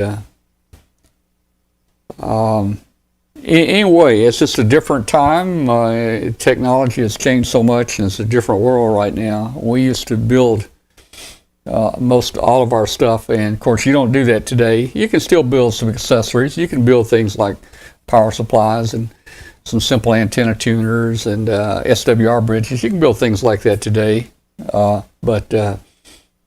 A: anyway, it's just a different time. Technology has changed so much, and it's a different world right now. We used to build most all of our stuff, and of course you don't do that today. You can still build some accessories. You can build things like power supplies and some simple antenna tuners and SWR bridges. You can build things like that today. But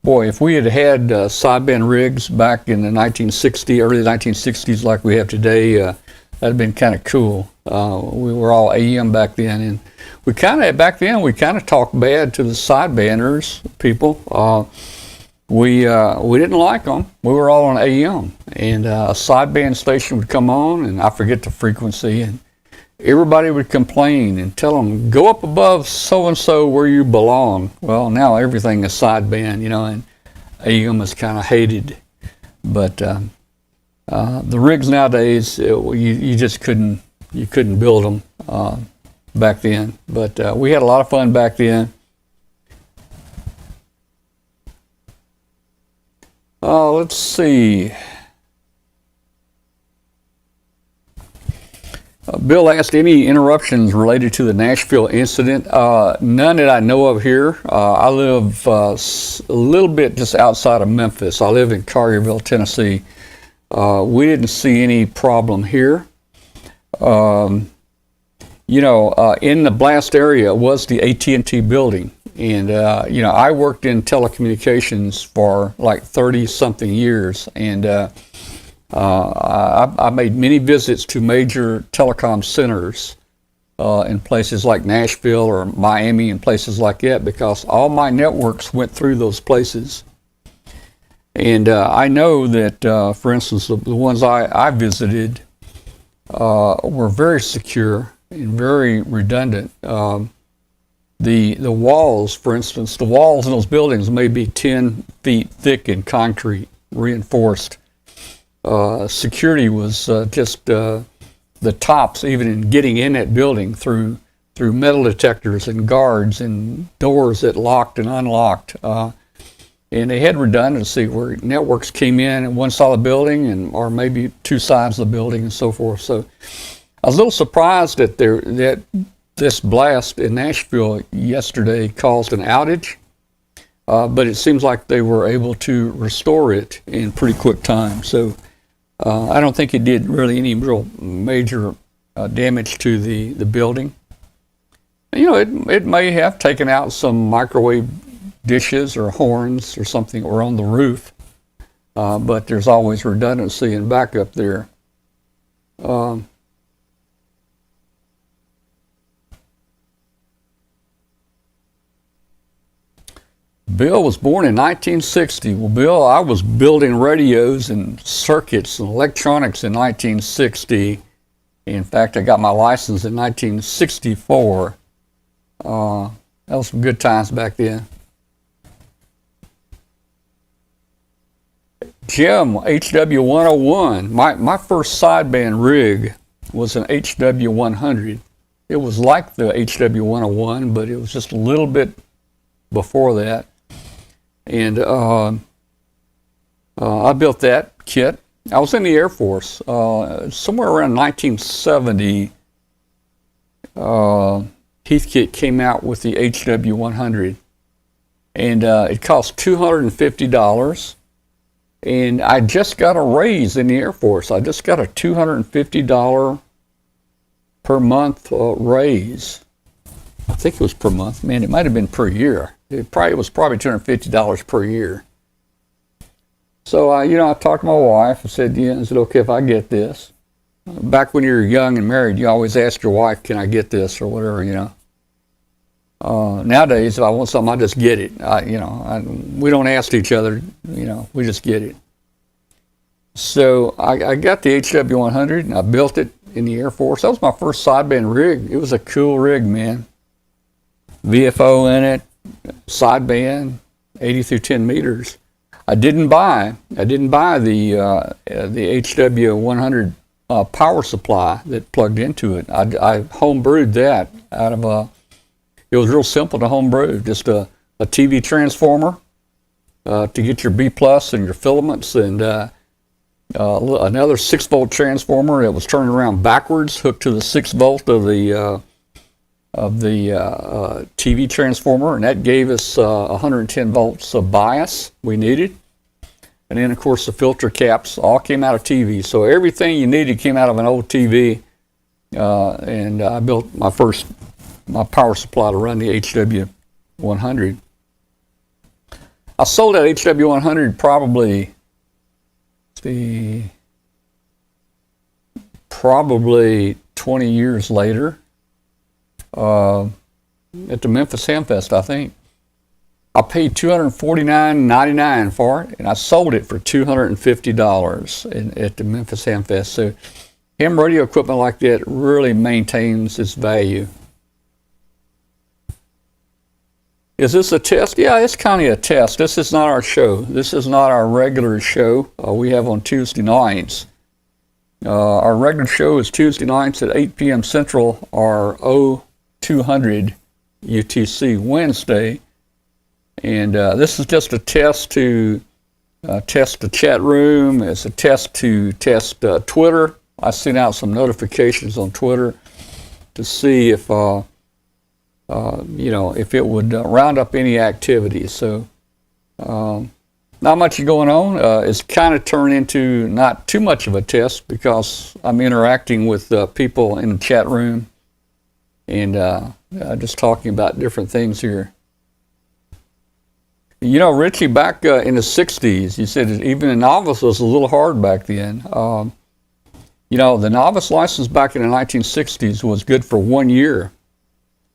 A: boy, if we had sideband rigs back in the early 1960s like we have today, that'd have been kind of cool. We were all AM back then, and we kind of talked bad to the sidebanders people. We didn't like them. We were all on AM, and a sideband station would come on, and I forget the frequency, and everybody would complain and tell them, go up above so-and-so where you belong. Well, now everything is sideband, and AM is kind of hated. But the rigs nowadays, you just couldn't build them back then. But we had a lot of fun back then. Let's see. Bill asked, any interruptions related to the Nashville incident? None that I know of here. I live a little bit just outside of Memphis. I live in Collierville, Tennessee. We didn't see any problem here. In the blast area was the AT&T building. And, I worked in telecommunications for like 30-something years. And I made many visits to major telecom centers in places like Nashville or Miami and places like that, because all my networks went through those places. And I know that, for instance, the ones I visited were very secure and very redundant. the walls, for instance, the walls in those buildings may be 10 feet thick in concrete, reinforced. Security was just the tops, even in getting in that building through metal detectors and guards and doors that locked and unlocked. And they had redundancy where networks came in at one side of the building or maybe two sides of the building and so forth. So I was a little surprised that this blast in Nashville yesterday caused an outage, but it seems like they were able to restore it in pretty quick time. So I don't think it did really any real major damage to the building. You know, it may have taken out some microwave dishes or horns or something, or on the roof, but there's always redundancy and backup there. Bill was born in 1960. Well, Bill, I was building radios and circuits and electronics in 1960. In fact, I got my license in 1964. That was some good times back then. Jim, HW101. My first sideband rig was an HW100. It was like the HW101, but it was just a little bit before that. And I built that kit. I was in the Air Force. Somewhere around 1970, Heathkit came out with the HW100. And it cost $250. And I just got a raise in the Air Force. I just got a $250 per month raise. I think it was per month. Man, it might have been per year. It was probably $250 per year. So I talked to my wife. I said, "Yeah, is it okay if I get this?" Back when you were young and married, you always ask your wife, "Can I get this?" or whatever, Nowadays, if I want something, I just get it. We don't ask each other. We just get it. So I got the HW100 and I built it in the Air Force. That was my first sideband rig. It was a cool rig, man. VFO in it, sideband, 80 through 10 meters. I didn't buy the HW100 power supply that plugged into it. I homebrewed that out of it was real simple to homebrew, just a TV transformer to get your B plus and your filaments, and another 6-volt transformer that was turned around backwards, hooked to the 6-volt of the TV transformer, and that gave us 110 volts of bias we needed. And then, of course, the filter caps all came out of TV. So everything you needed came out of an old TV, and I built my power supply to run the HW100. I sold that HW100 probably 20 years later at the Memphis Hamfest, I think. I paid $249.99 for it, and I sold it for $250 at the Memphis Hamfest. So ham radio equipment like that really maintains its value. Is this a test? Yeah, it's kind of a test. This is not our show. This is not our regular show we have on Tuesday nights. Our regular show is Tuesday nights at 8 p.m. Central, or 0200 UTC Wednesday. And this is just a test to test the chat room. It's a test to test Twitter. I sent out some notifications on Twitter to see if if it would round up any activity. So not much going on. It's kind of turned into not too much of a test because I'm interacting with people in the chat room and just talking about different things here. Richie, back in the 60s, you said even a novice was a little hard back then. The novice license back in the 1960s was good for 1 year.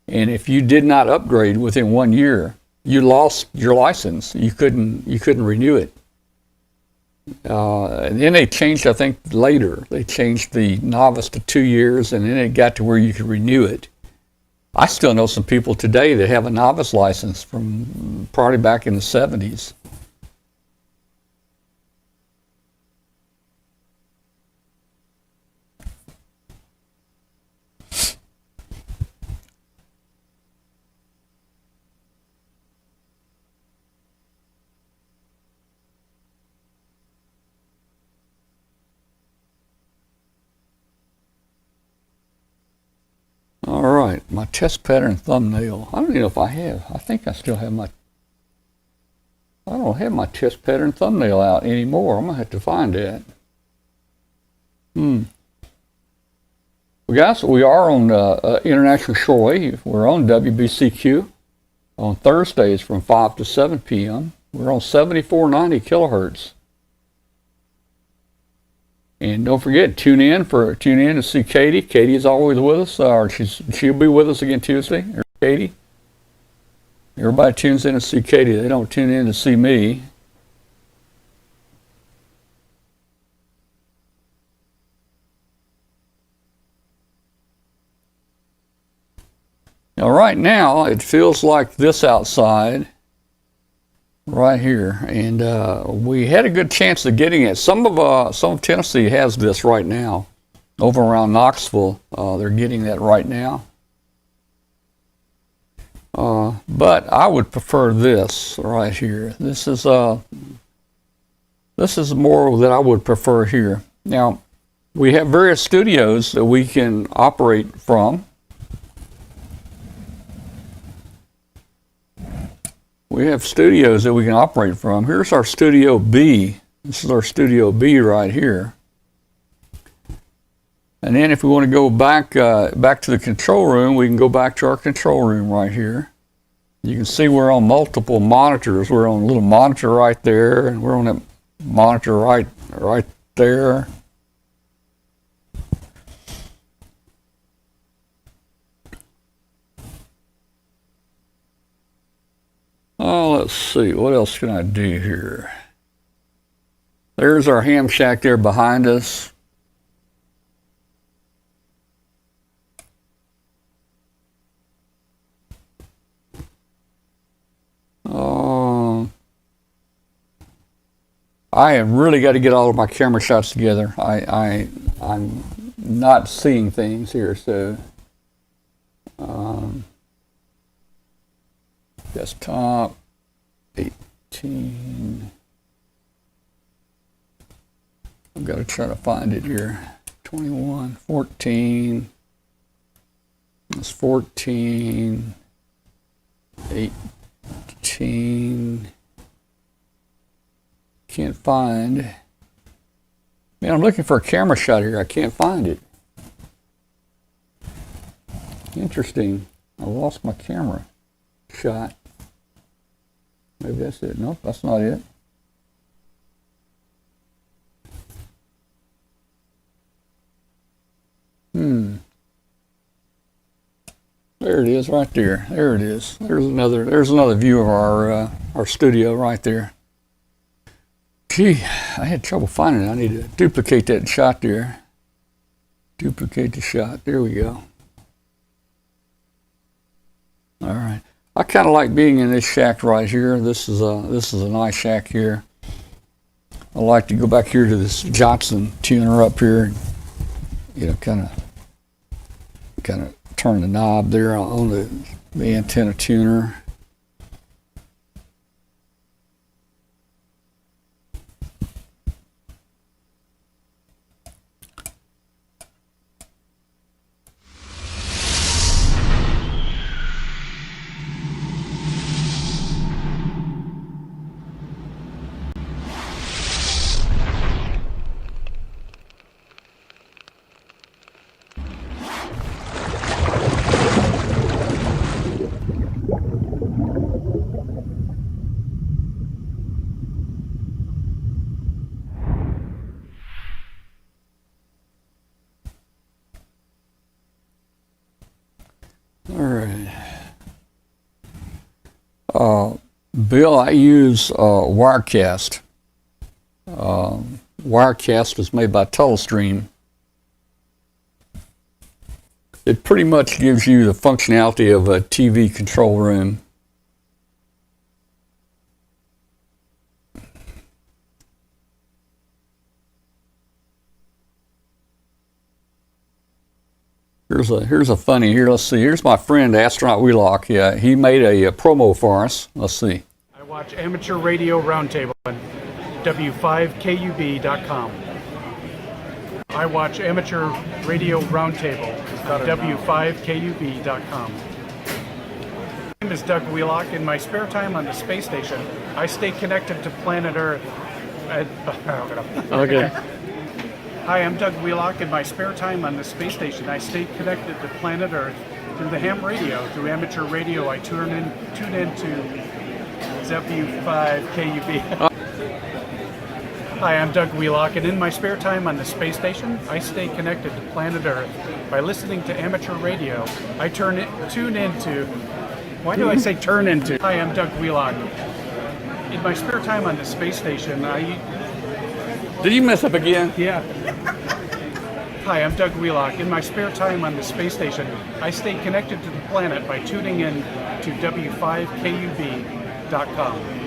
A: And if you did not upgrade within 1 year, you lost your license. You couldn't renew it. And then they changed, I think, later. They changed the novice to 2 years, and then it got to where you could renew it. I still know some people today that have a novice license from probably back in the 70s. All right, my test pattern thumbnail. I don't even know if I have. I think I still have my. I don't have my test pattern thumbnail out anymore. I'm gonna have to find that. Well, guys, we are on International Shortwave. We're on WBCQ on Thursdays from 5 to 7 p.m. We're on 7490 kilohertz. And don't forget, tune in to see Katie. Katie is always with us, or she'll be with us again Tuesday. Or Katie. Everybody tunes in to see Katie. They don't tune in to see me. Now, right now, it feels like this outside, right here, and we had a good chance of getting it. Some of Tennessee has this right now. Over around Knoxville, they're getting that right now. But I would prefer this right here. This is more that I would prefer here. Now, we have various studios that we can operate from. We have studios that we can operate from. Here's our Studio B. This is our Studio B right here. And then if we want to go back to the control room, we can go back to our control room right here. You can see we're on multiple monitors. We're on a little monitor right there, and we're on a monitor right there. Oh, let's see. What else can I do here? There's our ham shack there behind us. I have really got to get all of my camera shots together. I'm not seeing things here, so desktop 18. I've got to try to find it here. 21, 14. That's 14, 18. Can't find. Man, I'm looking for a camera shot here. I can't find it. Interesting. I lost my camera shot. Maybe that's it. Nope, that's not it. There it is, right there. There it is. There's another view of our studio right there. Gee, I had trouble finding it. I need to duplicate that shot there. Duplicate the shot. There we go. All right. I kind of like being in this shack right here. This is a nice shack here. I like to go back here to this Johnson tuner up here. You know, kind of turn the knob there on the antenna tuner. Bill, I use Wirecast. Wirecast was made by Telestream. It pretty much gives you the functionality of a TV control room. Here's a funny here. Let's see. Here's my friend Astronaut Wheelock. Yeah, he made a promo for us. Let's see.
C: I watch Amateur Radio Roundtable on W5KUB.com. I watch Amateur Radio Roundtable on W5KUB.com. My name is Doug Wheelock. In my spare time on the space station, I stay connected to planet Earth.
A: Okay.
C: Hi, I'm Doug Wheelock. In my spare time on the space station, I stay connected to planet Earth through the ham radio. Through amateur radio, I tune into W5KUB. Hi, I'm Doug Wheelock, and in my spare time on the space station, I stay connected to planet Earth by listening to amateur radio. I tune into. Why do I say turn into? Hi, I'm Doug Wheelock. In my spare time on the space station,
A: Did you mess up again?
C: Yeah. Hi, I'm Doug Wheelock. In my spare time on the space station, I stay connected to the planet by tuning in to W5KUB.com.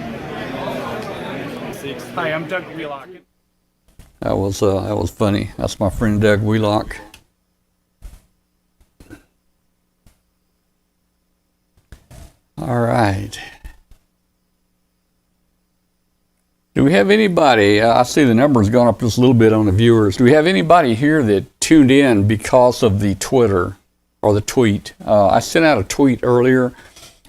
C: Hi, I'm Doug Wheelock.
A: That was funny. That's my friend Doug Wheelock. All right. Do we have anybody, I see the number's gone up just a little bit on the viewers. Do we have anybody here that tuned in because of the Twitter or the tweet? I sent out a tweet earlier.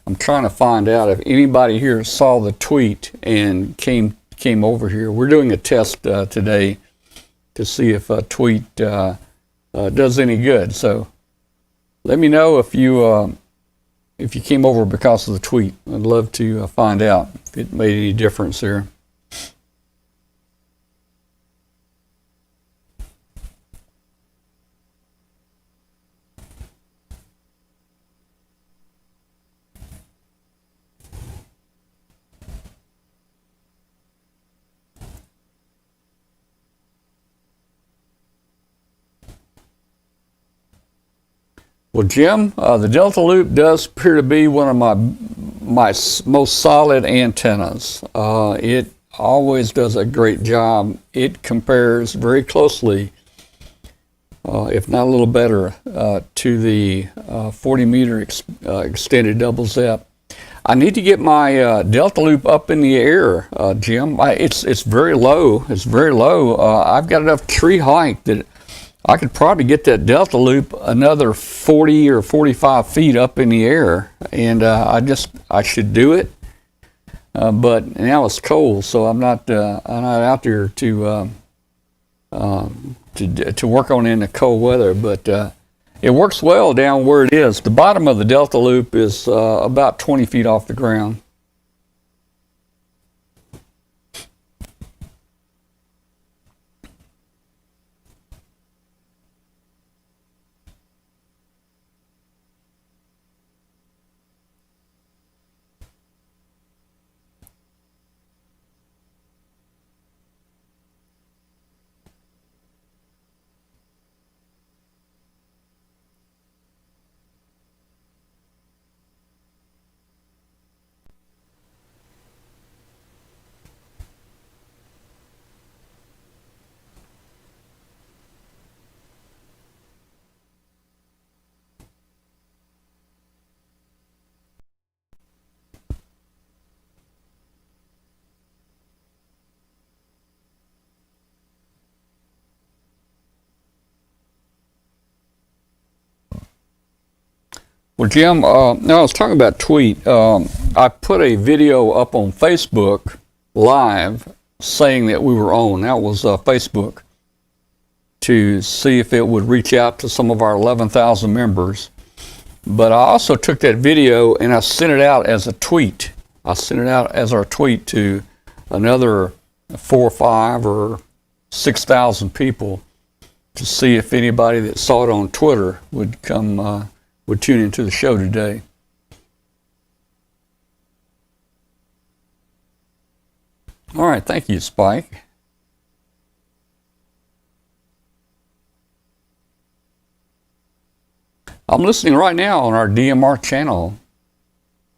A: I'm trying to find out if anybody here saw the tweet and came over here. We're doing a test today to see if a tweet does any good. So let me know if you came over because of the tweet. I'd love to find out if it made any difference there. Well, Jim, the Delta Loop does appear to be one of my most solid antennas. It always does a great job. It compares very closely, if not a little better, to the 40-meter extended double ZEP. I need to get my Delta Loop up in the air, Jim. It's very low. It's very low. I've got enough tree height that I could probably get that Delta Loop another 40 or 45 feet up in the air, and I should do it. But now it's cold, so I'm not out there to work on it in the cold weather. But it works well down where it is. The bottom of the Delta Loop is about 20 feet off the ground. Well, Jim, now I was talking about tweet. I put a video up on Facebook Live saying that we were on. That was Facebook, to see if it would reach out to some of our 11,000 members. But I also took that video and I sent it out as a tweet. I sent it out as our tweet to another 4 or 5 or 6,000 people to see if anybody that saw it on Twitter would come would tune into the show today. All right, thank you, Spike. I'm listening right now on our DMR channel,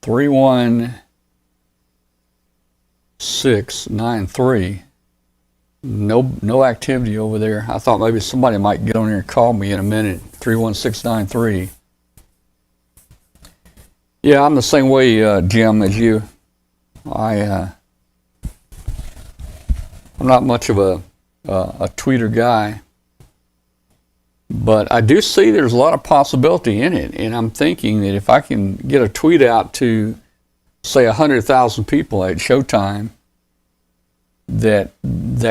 A: 31693. No activity over there. I thought maybe somebody might get on here and call me in a minute. 31693. Yeah, I'm the same way, Jim, as you. I'm not much of a tweeter guy, but I do see there's a lot of possibility in it, and I'm thinking that if I can get a tweet out to, say, 100,000 people at showtime, that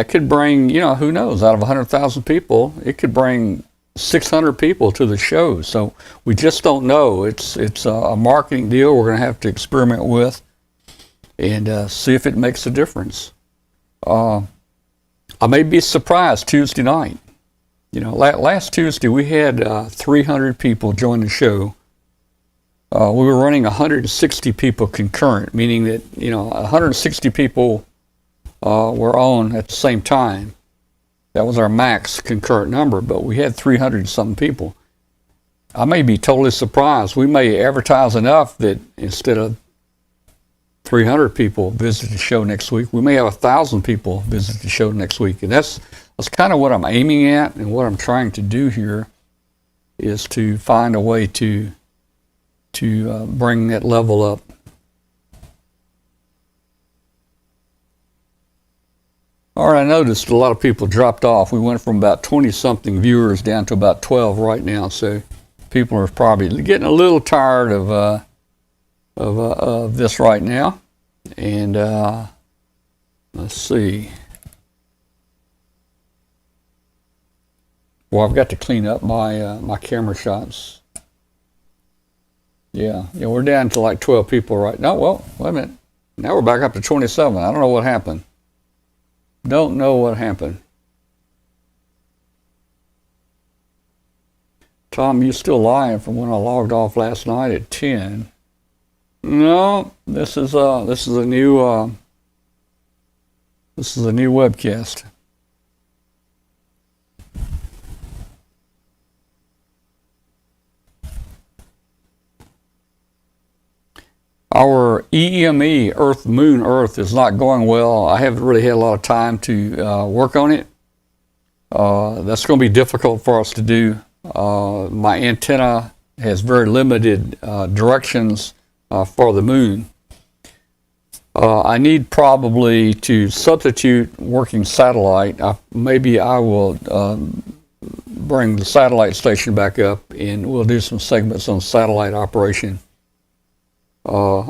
A: could bring, who knows, out of 100,000 people, it could bring 600 people to the show. So we just don't know. It's a marketing deal we're going to have to experiment with and see if it makes a difference. I may be surprised Tuesday night. Last Tuesday we had 300 people join the show. We were running 160 people concurrent, meaning that 160 people were on at the same time. That was our max concurrent number, but we had 300 something people. I may be totally surprised. We may advertise enough that instead of 300 people visit the show next week, we may have 1,000 people visit the show next week. And that's kind of what I'm aiming at, and what I'm trying to do here is to find a way to bring that level up. All right, I noticed a lot of people dropped off. We went from about 20-something viewers down to about 12 right now, so people are probably getting a little tired of this right now. And let's see. Well, I've got to clean up my camera shots. Yeah, we're down to like 12 people right now. Well, wait a minute. Now we're back up to 27. I don't know what happened. Don't know what happened. Tom, you still lying from when I logged off last night at 10. No, this is a new webcast. Our EME, Earth, Moon, Earth, is not going well. I haven't really had a lot of time to work on it. That's going to be difficult for us to do. My antenna has very limited directions for the moon. I need probably to substitute working satellite. Maybe I will bring the satellite station back up, and we'll do some segments on satellite operation.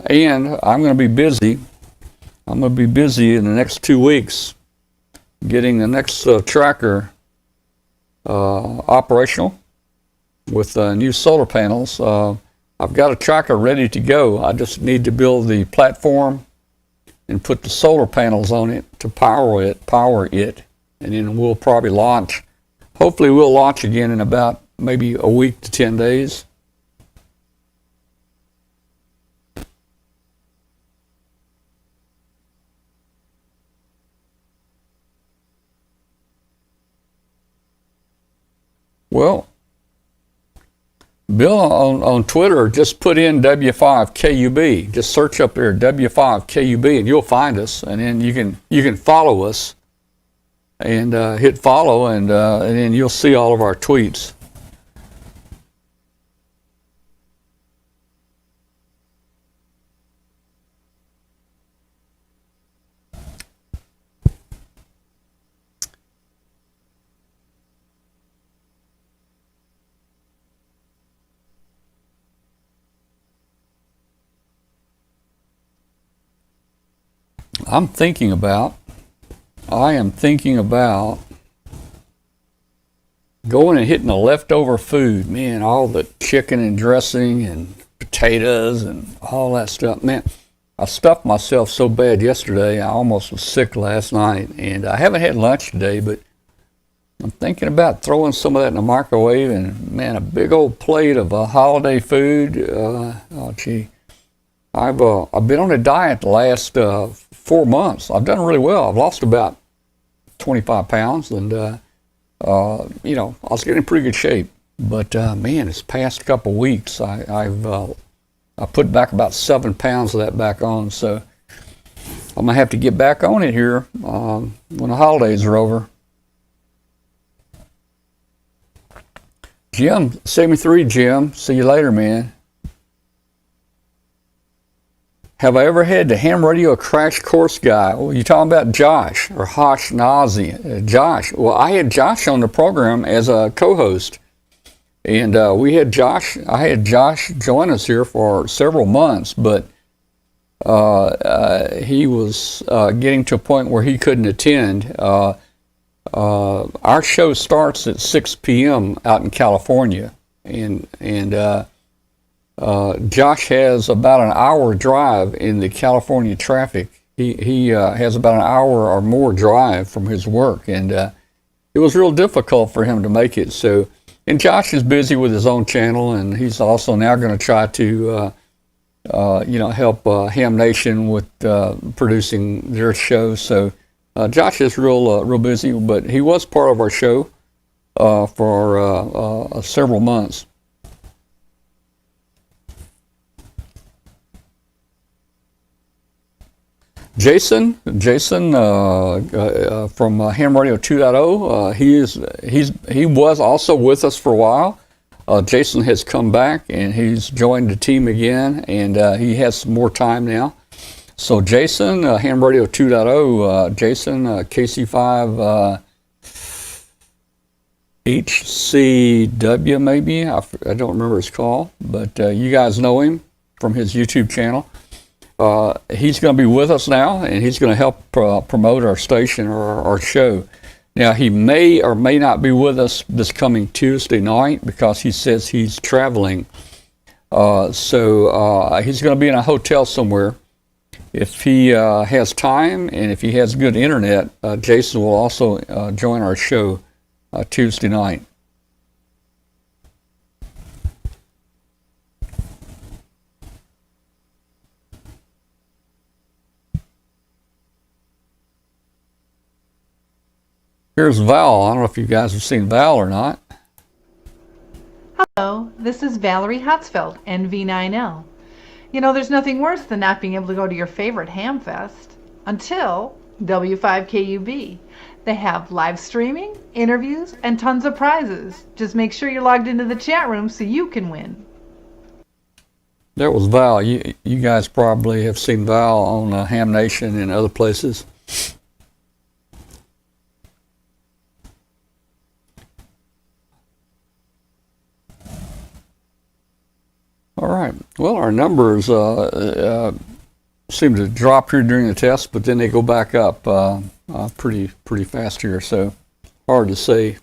A: And I'm going to be busy. I'm going to be busy in the next 2 weeks getting the next tracker operational with new solar panels. I've got a tracker ready to go. I just need to build the platform and put the solar panels on it to power it, and then we'll probably launch. Hopefully we'll launch again in about maybe a week to 10 days. Well, Bill on Twitter, just put in W5KUB. Just search up there W5KUB, and you'll find us. And then you can follow us and hit follow, and then you'll see all of our tweets. I am thinking about going and hitting the leftover food. Man, all the chicken and dressing and potatoes and all that stuff. Man, I stuffed myself so bad yesterday, I almost was sick last night. And I haven't had lunch today, but I'm thinking about throwing some of that in the microwave. And man, a big old plate of holiday food. Oh, gee. I've been on a diet the last 4 months. I've done really well. I've lost about 25 pounds, and I was getting in pretty good shape. But man, this past couple weeks, I put back about 7 pounds of that back on. So I'm gonna have to get back on it here when the holidays are over. Jim, 73, Jim. See you later, man. Have I ever had the ham radio crash course guy? Well, you're talking about Josh or Hosh Nazi. Josh. Well, I had Josh on the program as a co-host. And I had Josh join us here for several months, but he was getting to a point where he couldn't attend. Our show starts at 6 p.m. out in California, and Josh has about an hour drive in the California traffic. He has about an hour or more drive from his work, and it was real difficult for him to make it. So, and Josh is busy with his own channel, and he's also now going to try to help Hamvention with producing their show. So Josh is real busy, but he was part of our show for several months. Jason from Ham Radio 2.0. He was also with us for a while. Jason has come back and he's joined the team again, and he has some more time now. So Jason, Ham Radio 2.0, Jason, KC5 HCW maybe, I don't remember his call, but you guys know him from his YouTube channel. He's going to be with us now, and he's going to help promote our station or our show. Now, he may or may not be with us this coming Tuesday night because he says he's traveling. So he's going to be in a hotel somewhere. If he has time and if he has good internet, Jason will also join our show Tuesday night. Here's Val. I don't know if you guys have seen Val or not.
D: Hello, this is Valerie Hatzfeld, NV9L. You know, there's nothing worse than not being able to go to your favorite ham fest until W5KUB. They have live streaming, interviews, and tons of prizes. Just make sure you're logged into the chat room so you can win.
A: That was Val. You guys probably have seen Val on Hamvention and other places. All right. Well, our numbers seem to drop here during the test, but then they go back up pretty fast here. So hard to say.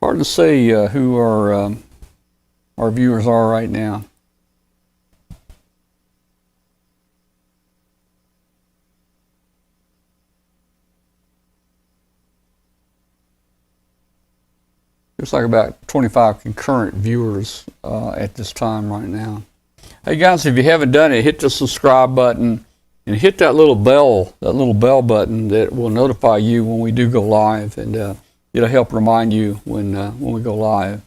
A: Hard to say who our viewers are right now. There's like about 25 concurrent viewers at this time right now. Hey guys, if you haven't done it, hit the subscribe button and hit that little bell button that will notify you when we do go live, and it'll help remind you when we go live.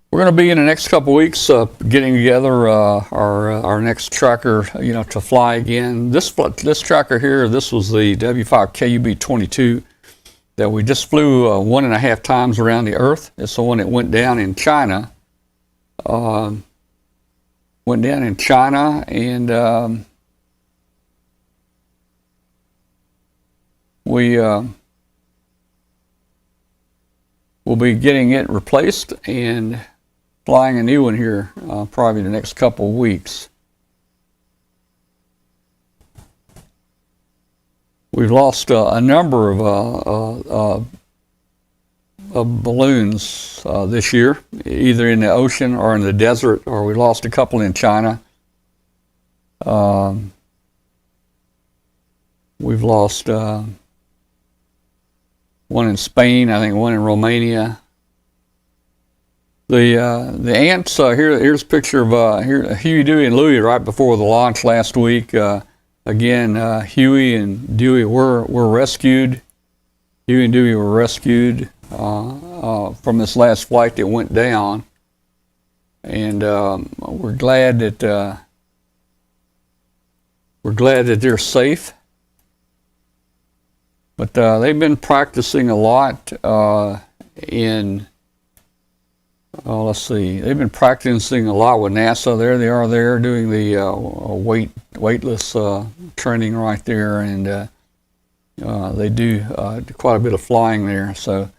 A: We're going to be in the next couple weeks getting together our next tracker, to fly again. This tracker here, this was the W5KUB-22. That we just flew 1.5 times around the Earth. It's the one that went down in China. And we will be getting it replaced and flying a new one here probably the next couple of weeks. We've lost a number of balloons this year, either in the ocean or in the desert, or we lost a couple in China. We've lost one in Spain, I think one in Romania. The ants, here's a picture of Huey, Dewey, and Louie right before the launch last week. Again, Huey and Dewey were rescued Huey and Dewey were rescued from this last flight that went down, and we're glad that they're safe. But they've been practicing a lot let's see. They've been practicing a lot with NASA. There they are there doing the weightless training right there, and they do quite a bit of flying there. So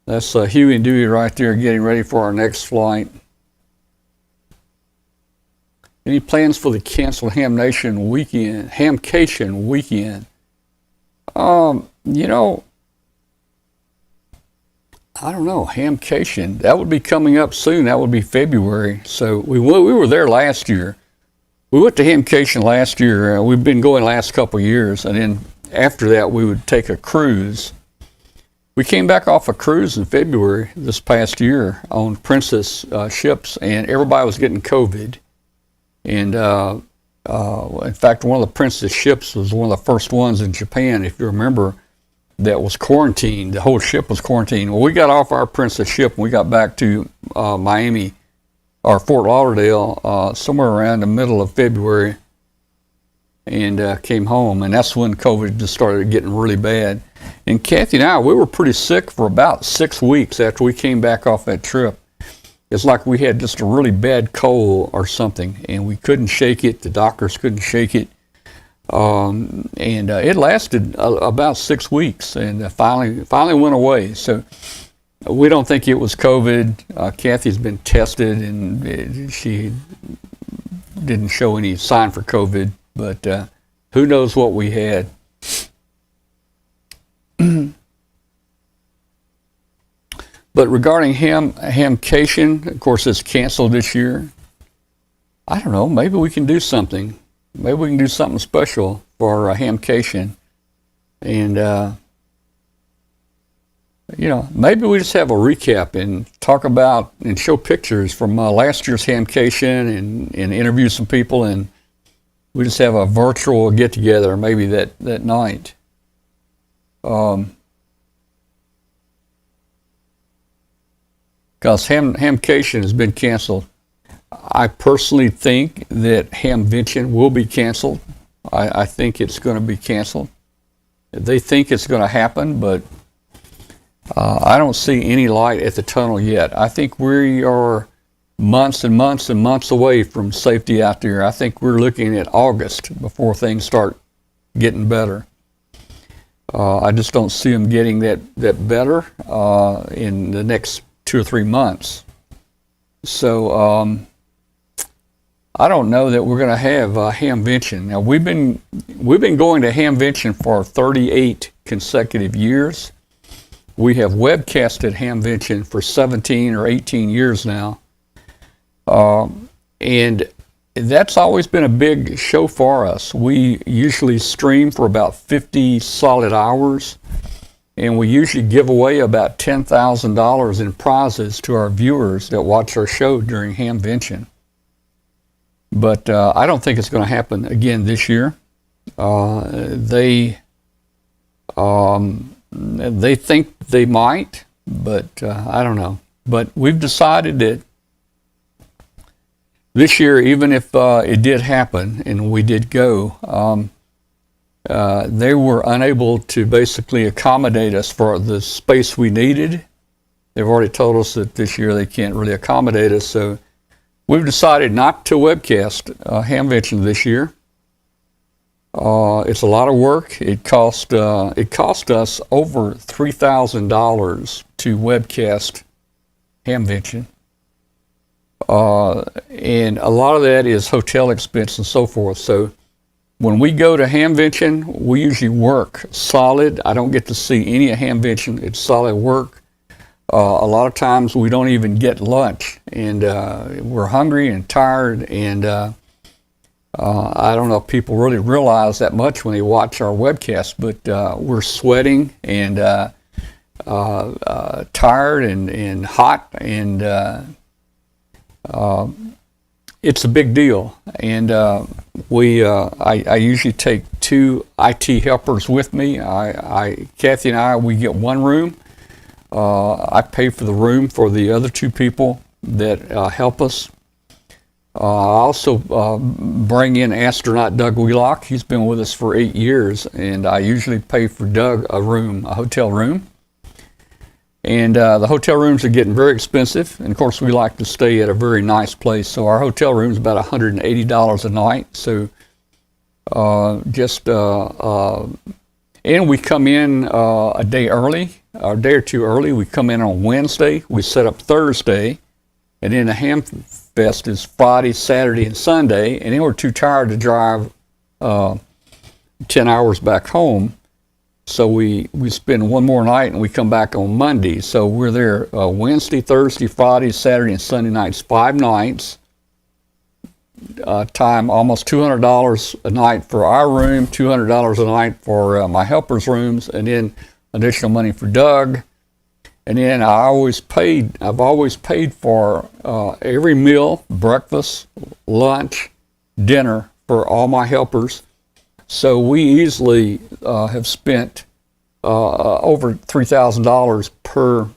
A: that's Huey and Dewey right there getting ready for our next flight. Any plans for the canceled Hamcation weekend? I don't know, Hamcation. That would be coming up soon. That would be February. So we were there last year. We went to Hamcation last year. We've been going last couple of years, and then after that we would take a cruise. We came back off a cruise in February this past year on Princess ships, and everybody was getting COVID. And in fact, one of the Princess ships was one of the first ones in Japan, if you remember, that was quarantined. The whole ship was quarantined. Well, we got off our Princess ship and we got back to Miami or Fort Lauderdale somewhere around the middle of February, and came home. And that's when COVID just started getting really bad. And Kathy and I, we were pretty sick for about 6 weeks after we came back off that trip. It's like we had just a really bad cold or something, and we couldn't shake it. The doctors couldn't shake it. And it lasted about 6 weeks, and finally went away. So we don't think it was COVID. Kathy's been tested, and she didn't show any sign for COVID, but who knows what we had. But regarding Hamcation, of course, it's canceled this year. I don't know, maybe we can do something. Maybe we can do something special for Hamcation. And, maybe we just have a recap and talk about and show pictures from last year's Hamcation and interview some people, and we just have a virtual get-together maybe that night. Because Hamcation has been canceled. I personally think that Hamvention will be canceled. I think it's going to be canceled. They think it's going to happen, but I don't see any light at the tunnel yet. I think we are months and months and months away from safety out there. I think we're looking at August before things start getting better. I just don't see them getting that better in the next 2 or 3 months. So I don't know that we're going to have Hamvention. Now we've been going to Hamvention for 38 consecutive years. We have webcasted Hamvention for 17 or 18 years now, and that's always been a big show for us. We usually stream for about 50 solid hours, and we usually give away about $10,000 in prizes to our viewers that watch our show during Hamvention. But I don't think it's going to happen again this year. They think they might, but I don't know. But we've decided that this year, even if it did happen and we did go, they were unable to basically accommodate us for the space we needed. They've already told us that this year they can't really accommodate us, so we've decided not to webcast Hamvention this year. It's a lot of work. It cost us over $3,000 to webcast Hamvention. And a lot of that is hotel expense and so forth. So when we go to Hamvention, we usually work solid. I don't get to see any of Hamvention. It's solid work. A lot of times we don't even get lunch, and we're hungry and tired, and I don't know if people really realize that much when they watch our webcast, but we're sweating and tired and hot, and it's a big deal, and I usually take 2 IT helpers with me. Kathy and we get one room. I pay for the room for the other 2 people that help us. I also bring in Astronaut Doug Wheelock. He's been with us for 8 years, and I usually pay for Doug a hotel room. And the hotel rooms are getting very expensive, and of course we like to stay at a very nice place. So our hotel room is about $180 a night. So and we come in a day early, or a day or 2 early. We come in on Wednesday. We set up Thursday, and then the Hamfest is Friday, Saturday, and Sunday. And then we're too tired to drive 10 hours back home. So we spend one more night and we come back on Monday. So we're there Wednesday, Thursday, Friday, Saturday, and Sunday nights, 5 nights. Time almost $200 a night for our room, $200 a night for my helpers' rooms, and then additional money for Doug. And then I've always paid for every meal, breakfast, lunch, dinner for all my helpers. So we easily have spent over $3,000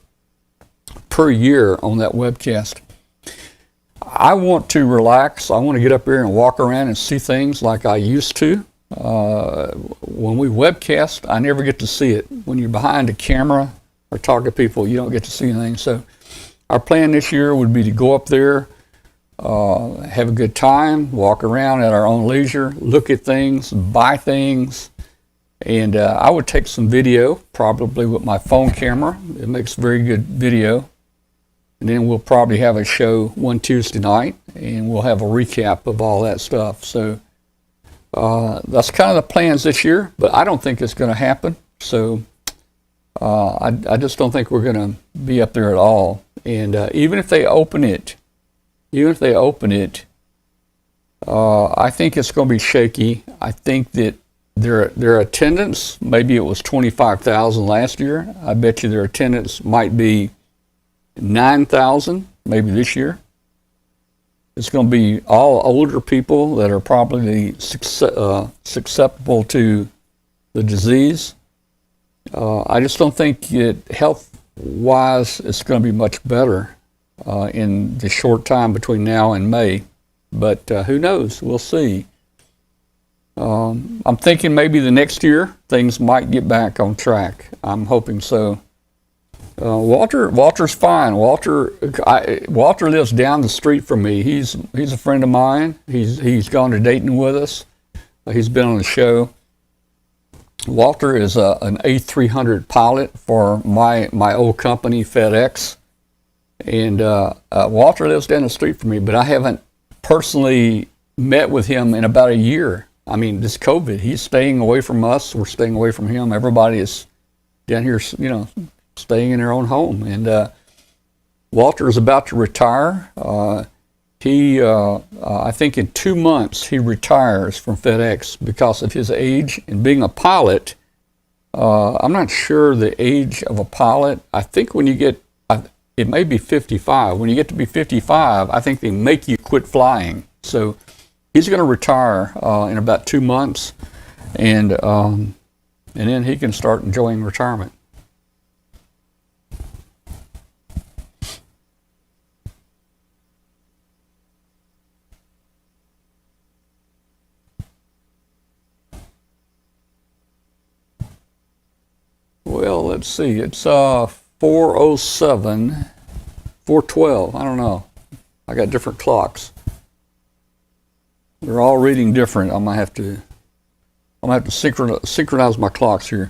A: per year on that webcast. I want to relax. I want to get up here and walk around and see things like I used to. When we webcast, I never get to see it. When you're behind a camera or talk to people, you don't get to see anything. So our plan this year would be to go up there, have a good time, walk around at our own leisure, look at things, buy things, and I would take some video, probably with my phone camera. It makes very good video. And then we'll probably have a show one Tuesday night, and we'll have a recap of all that stuff. So that's kind of the plans this year, but I don't think it's going to happen. So I just don't think we're going to be up there at all. And even if they open it, I think it's going to be shaky. I think that their attendance, maybe it was 25,000 last year. I bet you their attendance might be 9,000 maybe this year. It's going to be all older people that are probably susceptible to the disease. I just don't think health-wise it's going to be much better in the short time between now and May. But who knows? We'll see. I'm thinking maybe the next year things might get back on track. I'm hoping so. Walter's fine. Walter lives down the street from me. He's a friend of mine. He's gone to Dayton with us. He's been on the show. Walter is an A300 pilot for my old company, FedEx. And Walter lives down the street from me, but I haven't personally met with him in about a year. I mean, this COVID, he's staying away from us. We're staying away from him. Everybody is down here, staying in their own home. And Walter is about to retire. I think in 2 months he retires from FedEx because of his age and being a pilot. I'm not sure the age of a pilot. I think when you get, it may be 55. When you get to be 55, I think they make you quit flying. So he's going to retire in about 2 months, and then he can start enjoying retirement. Well, let's see. It's 4:07, 4:12. I don't know. I got different clocks. They're all reading different. I'm gonna have to synchronize my clocks here.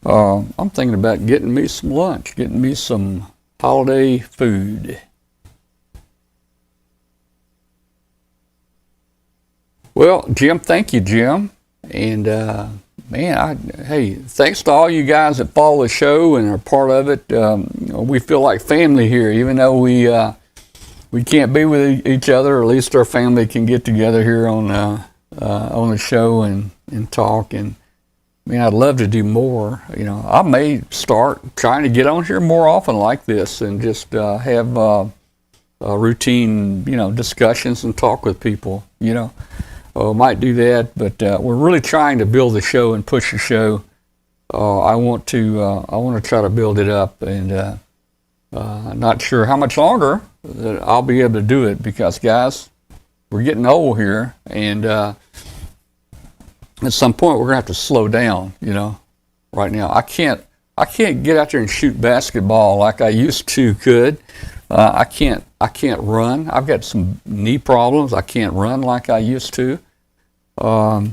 A: I'm thinking about getting me some lunch, getting me some holiday food. Well, Jim, thank you, Jim. And hey, thanks to all you guys that follow the show and are part of it. We feel like family here, even though we can't be with each other. At least our family can get together here on the show and talk. And I'd love to do more. I may start trying to get on here more often like this and just have a routine, discussions and talk with people. Might do that, but we're really trying to build the show and push the show. I want to try to build it up, and not sure how much longer that I'll be able to do it, because guys, we're getting old here, and at some point we're gonna have to slow down. Right now I can't get out there and shoot basketball like I used to could. I can't run. I've got some knee problems. I can't run like I used to. There's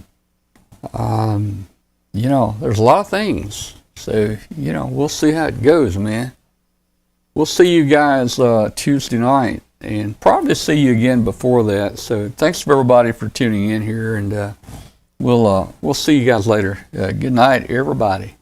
A: a lot of things. So, we'll see how it goes, man. We'll see you guys Tuesday night, and probably see you again before that. So thanks for everybody for tuning in here, and we'll see you guys later. Good night, everybody.